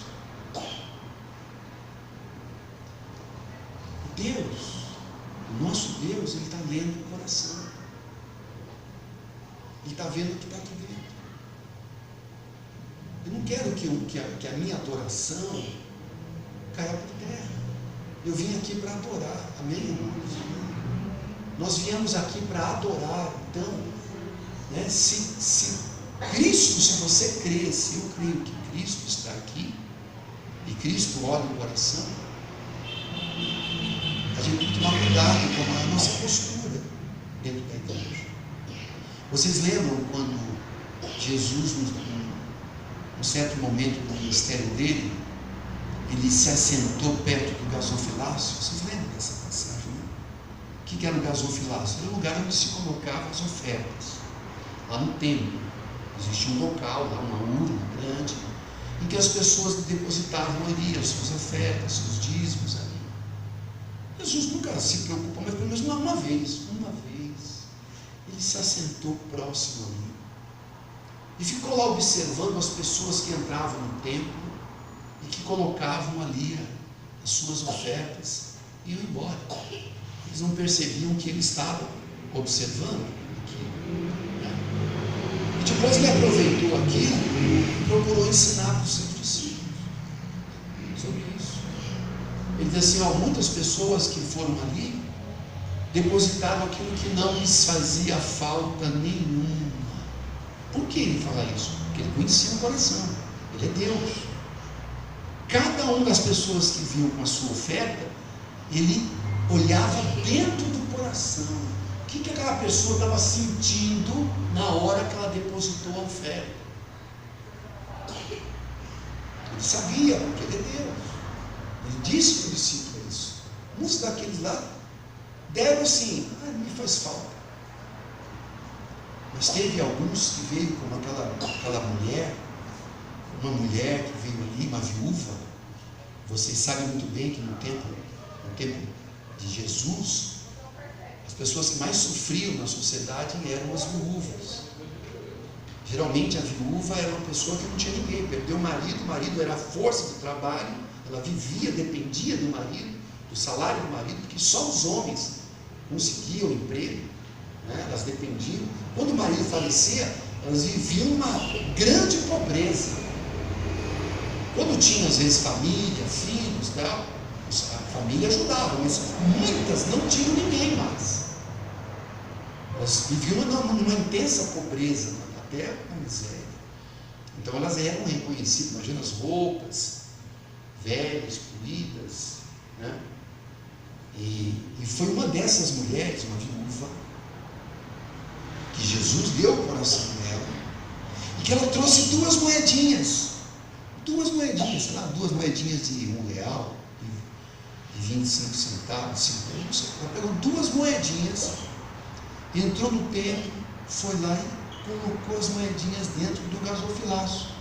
Deus, o nosso Deus, Ele está lendo o coração. Ele está vendo o que está aqui dentro. Eu não quero que a minha adoração caia por terra. Eu vim aqui para adorar. Amém, irmãos? Nós viemos aqui para adorar. Então, né, se Cristo, se você crê, se eu creio que Cristo está aqui, e Cristo olha o coração, a gente tem que tomar cuidado com a nossa postura dentro da igreja. Vocês lembram quando Jesus, num certo momento do ministério dele, ele se assentou perto do gasofilácio? Vocês lembram dessa passagem? Né? O que era o gasofilácio? Era o lugar onde se colocavam as ofertas. Lá no templo existia um local, lá uma urna grande, em que as pessoas depositavam ali as suas ofertas, seus dízimos ali. Jesus nunca se preocupou, mas pelo menos uma vez, ele se assentou próximo ali e ficou lá observando as pessoas que entravam no templo e que colocavam ali as suas ofertas e iam embora. Eles não percebiam que ele estava observando aquilo, né? E depois ele aproveitou aquilo e procurou ensinar para os seus discípulos sobre isso. Ele diz assim, muitas pessoas que foram ali depositaram aquilo que não lhes fazia falta nenhuma. Por que ele fala isso? Porque ele conhecia o coração. Ele é Deus. Cada uma das pessoas que vinham com a sua oferta, ele olhava dentro do coração. O que aquela pessoa estava sentindo na hora que ela depositou a oferta? Ele sabia, porque ele é Deus. Ele disse para o discípulo isso. Muitos daqueles lá deram assim, me faz falta. Mas teve alguns que veio como aquela mulher, uma mulher que veio ali, uma viúva. Vocês sabem muito bem que no tempo de Jesus, as pessoas que mais sofriam na sociedade eram as viúvas. Geralmente a viúva era uma pessoa que não tinha ninguém, perdeu o marido era a força do trabalho, ela vivia, dependia do marido, do salário do marido, porque só os homens conseguiam emprego, né? Elas dependiam. Quando o marido falecia, elas viviam uma grande pobreza. Quando tinha às vezes família, filhos, tal, a família ajudava, mas muitas não tinham ninguém mais. Elas viviam numa intensa pobreza, até a miséria. Então elas eram reconhecidas, imagina as roupas, velhas, excluídas, né? E foi uma dessas mulheres, uma viúva, que Jesus deu o coração dela, e que ela trouxe 2 moedinhas, sei lá, 2 moedinhas de R$1, de 25 centavos, 50, não sei. Ela pegou 2 moedinhas, entrou no templo, foi lá e colocou as moedinhas dentro do gasofilaço.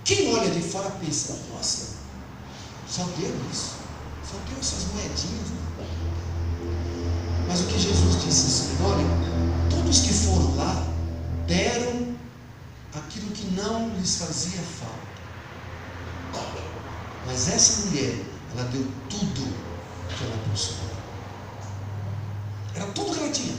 Quem olha de fora pensa, nossa, só deu isso, só deu essas moedinhas, né? Mas o que Jesus disse assim, olha, todos que foram lá deram aquilo que não lhes fazia falta. Mas essa mulher, ela deu tudo que ela possuía. Era tudo que ela tinha.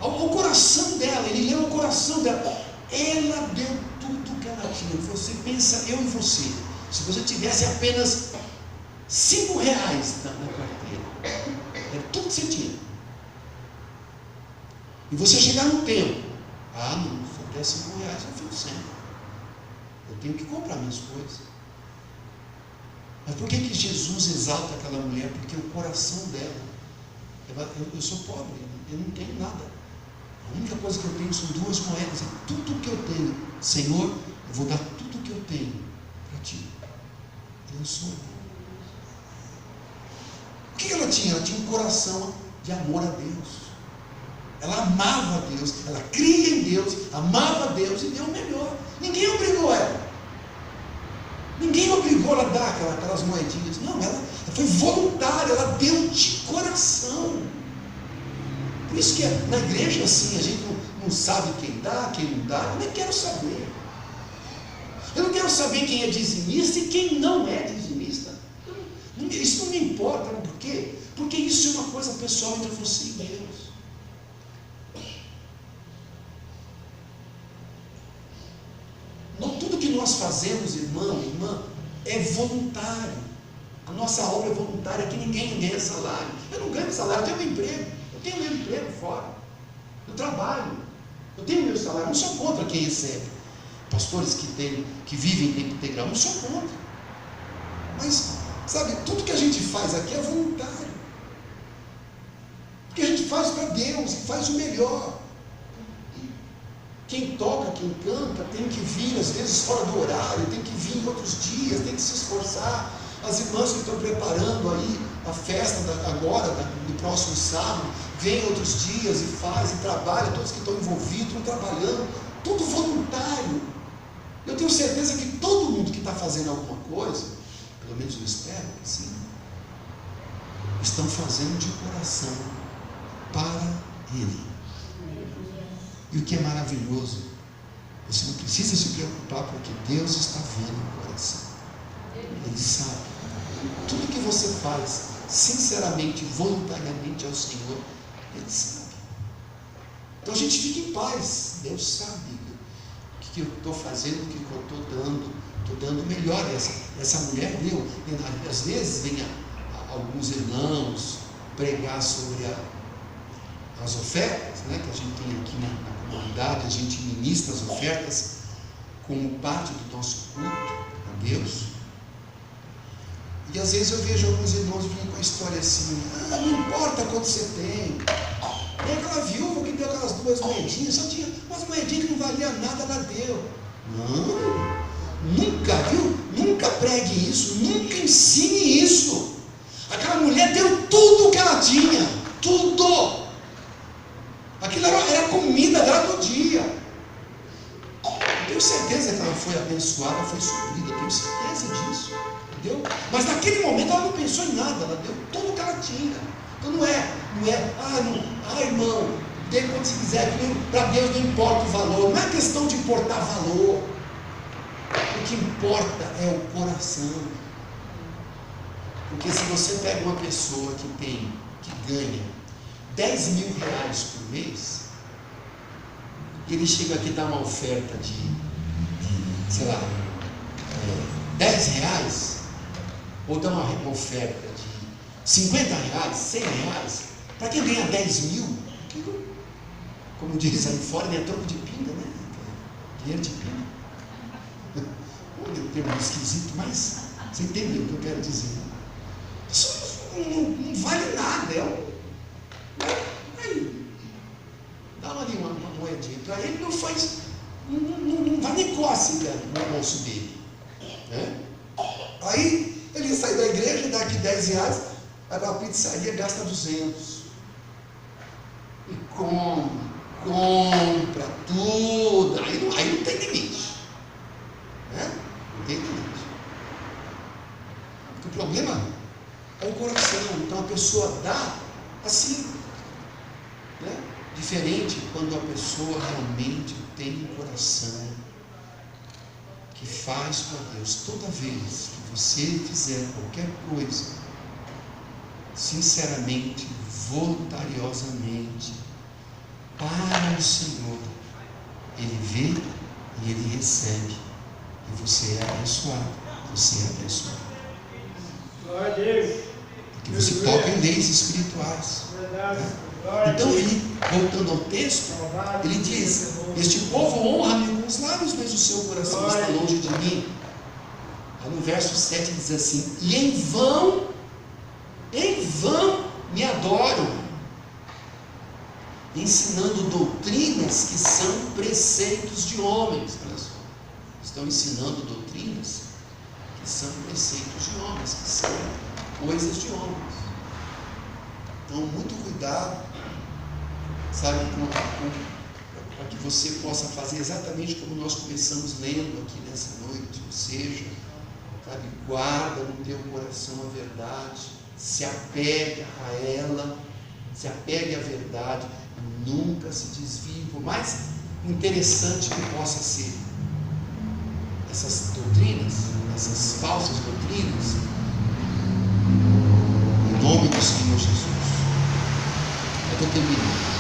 Ao coração dela, ele leu o coração dela. Ela deu tudo que ela tinha. Você pensa, eu e você, se você tivesse apenas R$5 na carteira, era tudo que você tinha. E você chegar no templo, não, se eu der R$5, eu fico sem. Eu tenho que comprar minhas coisas. Mas por que Jesus exalta aquela mulher? Porque o coração dela, eu sou pobre, eu não tenho nada. A única coisa que eu tenho são 2 moedas. É tudo que eu tenho. Senhor, eu vou dar tudo que eu tenho para ti. Abençoa. O que ela tinha? Ela tinha um coração de amor a Deus. Ela amava a Deus, ela cria em Deus, amava a Deus e deu o melhor. Ninguém obrigou ela. Ninguém obrigou ela a dar aquelas moedinhas. Não, ela foi voluntária, ela deu de coração. Por isso que na igreja assim, a gente não sabe quem dá, quem não dá. Eu nem quero saber. Eu não quero saber quem é dizimista e quem não é dizimista. Isso não me importa. Por quê? Porque isso é uma coisa pessoal entre você e Deus. Tudo que nós fazemos, irmão, irmã, é voluntário. A nossa obra é voluntária, que ninguém ganha salário. Eu não ganho salário, eu tenho um emprego. Eu tenho meu emprego fora. Eu trabalho. Eu tenho meu salário. Não sou contra quem recebe. Pastores que vivem em tempo integral, não sou contra. Mas, sabe, tudo que a gente faz aqui é voluntário. Porque a gente faz para Deus e faz o melhor. Quem toca, quem canta, tem que vir, às vezes, fora do horário, tem que vir em outros dias, tem que se esforçar. As irmãs que estão preparando aí a festa do próximo sábado, vêm outros dias e fazem, trabalham, todos que estão envolvidos, estão trabalhando, tudo voluntário. Eu tenho certeza que todo mundo que está fazendo alguma coisa, pelo menos eu espero que sim, estão fazendo de coração para Ele. E o que é maravilhoso, você não precisa se preocupar, porque Deus está vendo o coração. Ele sabe. Tudo que você faz, sinceramente, voluntariamente ao Senhor, Ele sabe. Então a gente fica em paz. Deus sabe o que eu estou fazendo, o que eu estou dando melhor. Essa mulher deu. Às vezes vem alguns irmãos pregar sobre as ofertas, né, que a gente tem aqui na comunidade. A gente ministra as ofertas como parte do nosso culto a Deus. E às vezes eu vejo alguns irmãos vindo com a história assim: não importa quanto você tem. Tem aquela viúva que deu aquelas 2 moedinhas, só tinha umas moedinhas que não valia nada, ela deu. Não, nunca, viu? Nunca pregue isso, nunca ensine isso. Aquela mulher deu tudo o que ela tinha, tudo. Aquilo era a comida dela do dia. Eu tenho certeza que ela foi abençoada, foi suprida, eu tenho certeza disso. Entendeu? Mas naquele momento ela não pensou em nada, ela deu tudo o que ela tinha. Então não é, irmão, dê quando se quiser, para Deus não importa o valor, não é questão de importar valor. O que importa é o coração. Porque se você pega uma pessoa que ganha R$10.000 por mês, e ele chega aqui e dá uma oferta de sei lá, R$10, ou dá uma oferta de R$50, R$100, para quem ganha 10 mil, como diz aí fora, é troco de pinga, né? Dinheiro de pinga. um termo esquisito, mas você entende o que eu quero dizer. Isso não vale nada, aí, dá ali uma moedinha para ele, não faz, não vai nem coce no bolso dele, né? Aí ele sai da igreja, dá aqui 10 reais, vai para a pizzaria, gasta 200 e compra tudo, aí não tem limite, né? Não tem limite. Porque o problema é o coração. Então a pessoa dá assim, né? Diferente quando a pessoa realmente tem um coração que faz para Deus. Toda vez que você fizer qualquer coisa, sinceramente, voluntariosamente, para o Senhor, Ele vê e Ele recebe, e você é abençoado. Você é abençoado. Glória a Deus. Porque você toca em leis espirituais. Então, ele, voltando ao texto, ele diz: este povo honra-me com os lábios, mas o seu coração está longe de mim. Aí no verso 7 diz assim: e em vão me adoram, ensinando doutrinas que são preceitos de homens. Olha só, estão ensinando doutrinas que são preceitos de homens, que são coisas de homens. Então, muito cuidado, sabe, para que você possa fazer exatamente como nós começamos lendo aqui nessa noite, ou seja, sabe, guarda no teu coração a verdade, se apega a ela, se apegue à verdade, nunca se desvie, por mais interessante que possa ser essas doutrinas, essas falsas doutrinas, em nome do Senhor Jesus. Eu estou terminando.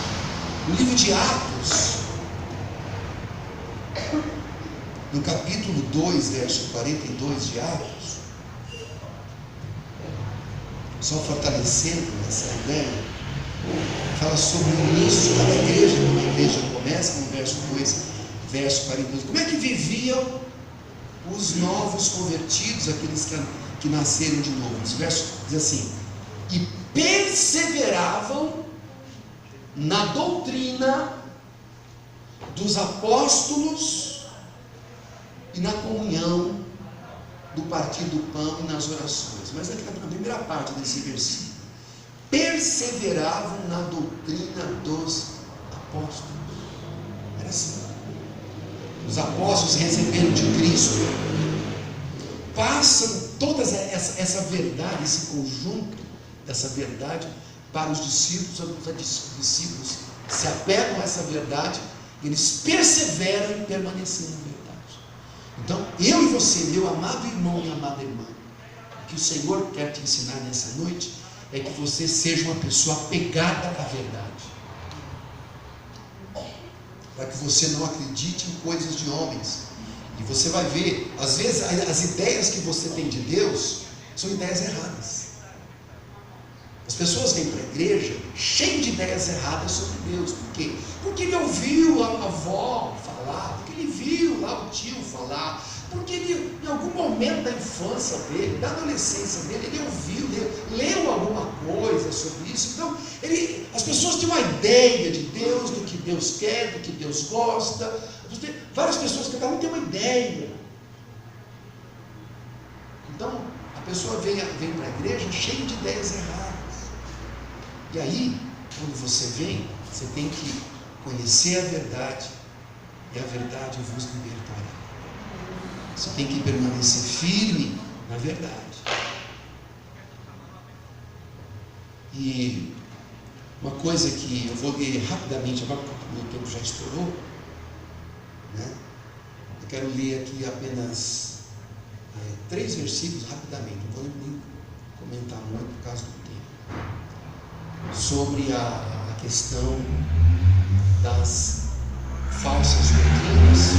No livro de Atos, no capítulo 2, verso 42 de Atos, só fortalecendo essa ideia, fala sobre o início da igreja, quando a igreja começa, no verso 2, verso 42. Como é que viviam os novos convertidos, aqueles que nasceram de novo? Esse verso diz assim: e perseveravam na doutrina dos apóstolos e na comunhão do partir do pão e nas orações. Mas aqui na primeira parte desse versículo, perseveravam na doutrina dos apóstolos. Era assim. Os apóstolos receberam de Cristo, passam toda essa verdade, esse conjunto dessa verdade para os discípulos. Os discípulos se apegam a essa verdade, eles perseveram em permanecer na verdade. Então, eu e você, meu amado irmão e amada irmã, o que o Senhor quer te ensinar nessa noite é que você seja uma pessoa apegada à verdade, para que você não acredite em coisas de homens. E você vai ver, às vezes as ideias que você tem de Deus são ideias erradas. As pessoas vêm para a igreja cheias de ideias erradas sobre Deus. Por quê? Porque ele ouviu a avó falar, porque ele viu lá o tio falar, porque ele, em algum momento da infância dele, da adolescência dele, ele ouviu, leu alguma coisa sobre isso. Então, as pessoas têm uma ideia de Deus, do que Deus quer, do que Deus gosta. Várias pessoas, cada um tem uma ideia. Então, a pessoa vem para a igreja cheia de ideias erradas. E aí, quando você vem, você tem que conhecer a verdade, e a verdade vos libertará. Você tem que permanecer firme na verdade. E uma coisa que eu vou ler rapidamente, agora porque o meu tempo já estourou, né? Eu quero ler aqui apenas 3 versículos rapidamente, não vou nem comentar muito por causa do tempo, sobre a questão das falsas doutrinas,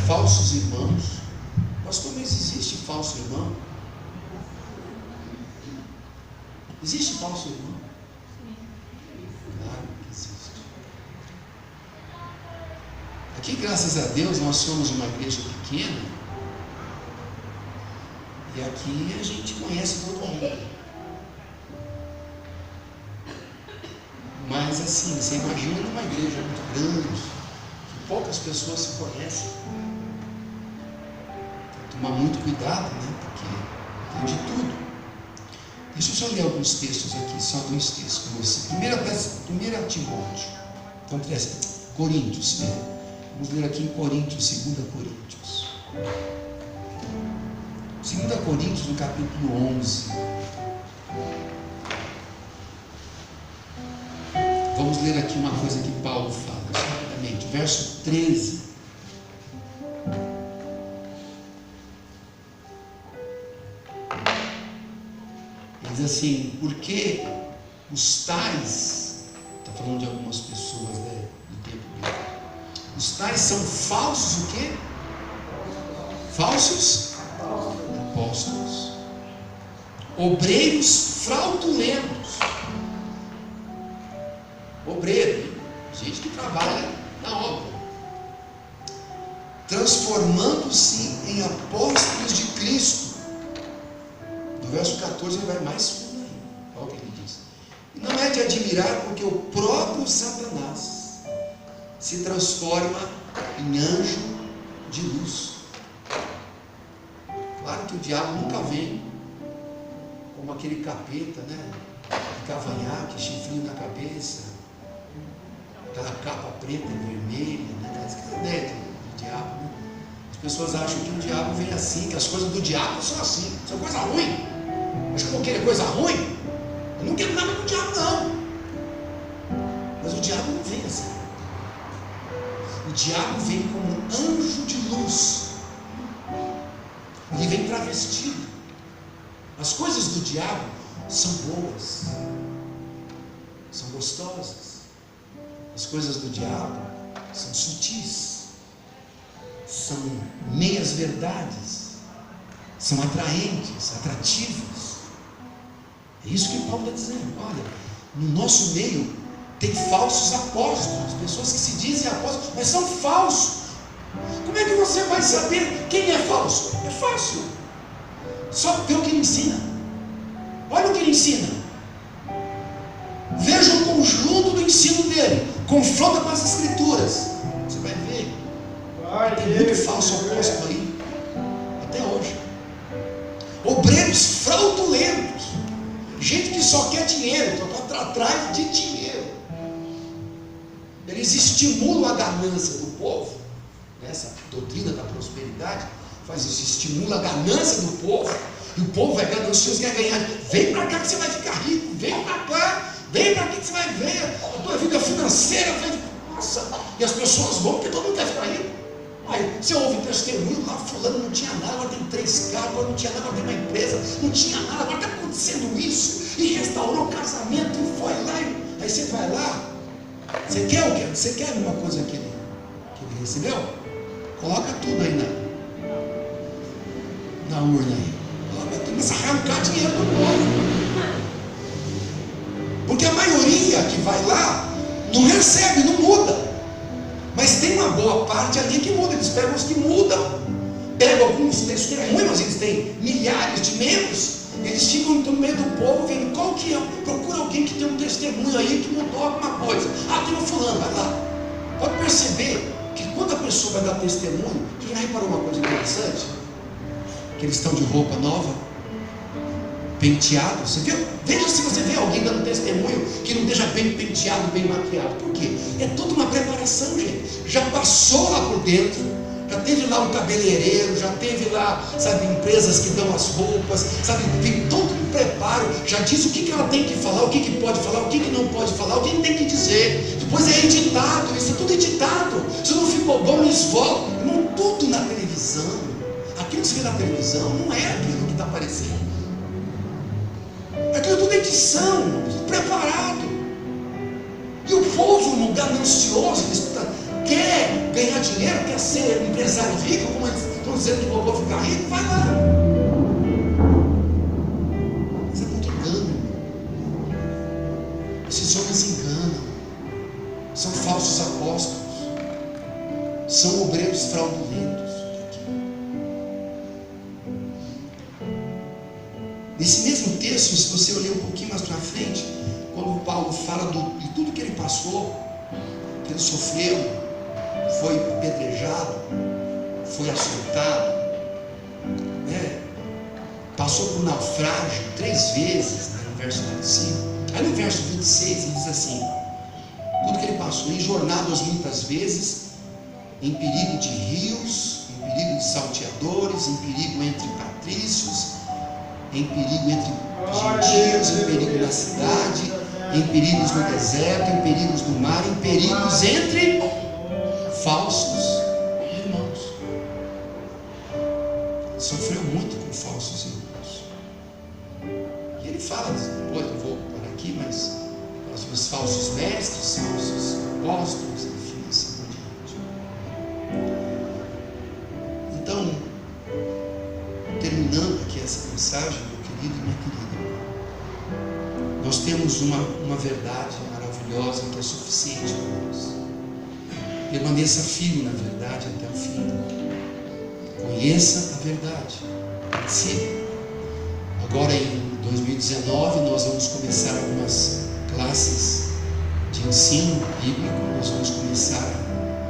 falsos irmãos. Pastor, mas existe falso irmão? Existe falso irmão? Claro que existe. Aqui, graças a Deus, nós somos uma igreja pequena, E aqui a gente conhece todo mundo. Mas assim, você imagina numa igreja muito grande, que poucas pessoas se conhecem. Tem que tomar muito cuidado, né? Porque tem de tudo. Deixa eu só ler alguns textos aqui, só dois textos com você. 1 Timóteo, então, Coríntios, vamos ler aqui em Coríntios, 2 Coríntios. 2 Coríntios, no capítulo 11. Vamos ler aqui uma coisa que Paulo fala, rapidamente, verso 13. Diz assim: porque os tais, está falando de algumas pessoas, né, do tempo dele, os tais são falsos o quê? Falsos apóstolos, obreiros fraudulentos. Obreiro, gente que trabalha na obra, transformando-se em apóstolos de Cristo. No verso 14 ele vai mais fundo ainda. Olha o que ele diz: e não é de admirar, porque o próprio Satanás se transforma em anjo de luz. Claro que o diabo nunca vem como aquele capeta, né? De cavanhaque, chifrinho na cabeça, aquela capa preta e vermelha, né? Aquela ideia do diabo, né? As pessoas acham que o diabo vem assim, que as coisas do diabo são assim, são coisa ruim. Mas que eu vou querer coisa ruim? Eu não quero nada com o diabo, não. Mas o diabo não vem assim. O diabo vem como um anjo de luz. Ele vem travestido. As coisas do diabo são boas, são gostosas. As coisas do diabo são sutis, são meias verdades, são atraentes, atrativas. É isso que Paulo está dizendo. Olha, no nosso meio tem falsos apóstolos, pessoas que se dizem apóstolos, mas são falsos. Como é que você vai saber quem é falso? É fácil, só ver o que ele ensina. Olha o que ele ensina, veja o conjunto do ensino dele, confronta com as escrituras, você vai ver. Tem muito falso apóstolo aí, até hoje. Obreiros fraudulentos, gente que só quer dinheiro, só está atrás de dinheiro. Eles estimulam a ganância do povo. Essa doutrina da prosperidade faz isso, estimula a ganância do povo. E o povo vai ganancioso, quer ganhar. Vem para cá que você vai ficar rico, vem para cá, vem para aqui que você vai ver a tua vida financeira vai. Nossa, e as pessoas vão porque todo mundo quer ficar rico. Aí você ouve testemunho lá, fulano não tinha nada, agora tem 3 carros, agora não tinha nada, agora tem uma empresa, não tinha nada, agora está acontecendo isso, e restaurou o casamento, e foi lá, aí você vai lá, você quer o quê? Você quer uma coisa que ele recebeu? Coloca tudo aí na urna aí, coloca tudo, começa a arrancar dinheiro do povo, porque a maioria que vai lá, não recebe, não muda. Mas tem uma boa parte ali que muda. Eles pegam os que mudam, pegam alguns testemunhos, mas eles têm milhares de membros. Eles ficam no meio do povo vendo qual que é. Procura alguém que tem um testemunho aí que mudou alguma coisa. Ah, tem um fulano, vai lá. Pode perceber que quando a pessoa vai dar testemunho, você já reparou uma coisa interessante? Que eles estão de roupa nova, penteado. Você viu? Veja se você vê alguém dando testemunho que não esteja bem penteado, bem maquiado. Por quê? É toda uma preparação, gente. Já passou lá por dentro, já teve lá um cabeleireiro, já teve lá, sabe, empresas que dão as roupas, sabe, tem todo um preparo, já diz o que ela tem que falar, o que pode falar, o que não pode falar, o que tem que dizer. Depois é editado, isso é tudo editado. Se não ficou bom, eles voltam. Não, tudo na televisão. Aquilo que você vê na televisão não é aquilo que está aparecendo. Aquilo é tudo edição, tudo preparado. E o povo, no ganancioso, quer ganhar dinheiro, quer ser empresário rico, como eles estão dizendo que o povo ficar rico, vai lá. Mas é muito engano. Esses homens enganam, são falsos apóstolos, são obreiros fraudulentos. texto, se você olhar um pouquinho mais para frente, quando Paulo fala de tudo que ele passou, que ele sofreu, foi apedrejado, foi açoitado, né? Passou por naufrágio 3 vezes, né? No verso 25. Aí no verso 26 ele diz assim: tudo que ele passou, em jornadas muitas vezes, em perigo de rios, em perigo de salteadores, em perigo entre patrícios, em perigo entre gentios, em perigo na cidade, em perigos no deserto, em perigos no mar, em perigos entre falsos irmãos. Sofreu muito com falsos irmãos. E ele fala, depois eu vou parar aqui, mas os falsos mestres, falsos apóstolos, enfim, assim por diante. Então, terminando aqui essa mensagem, meu querido e minha querida, nós temos uma verdade maravilhosa que é suficiente para nós. Permaneça firme na verdade até o fim. Conheça a verdade. Sim. Agora em 2019 nós vamos começar algumas classes de ensino bíblico. Nós vamos começar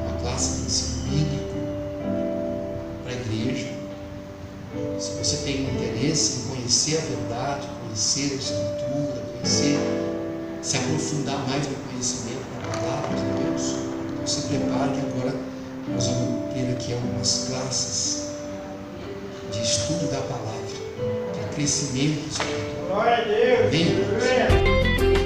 uma classe de ensino bíblico para a igreja. Se você tem interesse em conhecer a verdade, conhecer a Escritura, se aprofundar mais no conhecimento da palavra de Deus, então se prepare que agora nós vamos ter aqui algumas classes de estudo da palavra, de crescimento espiritual. Glória a Deus. Amém?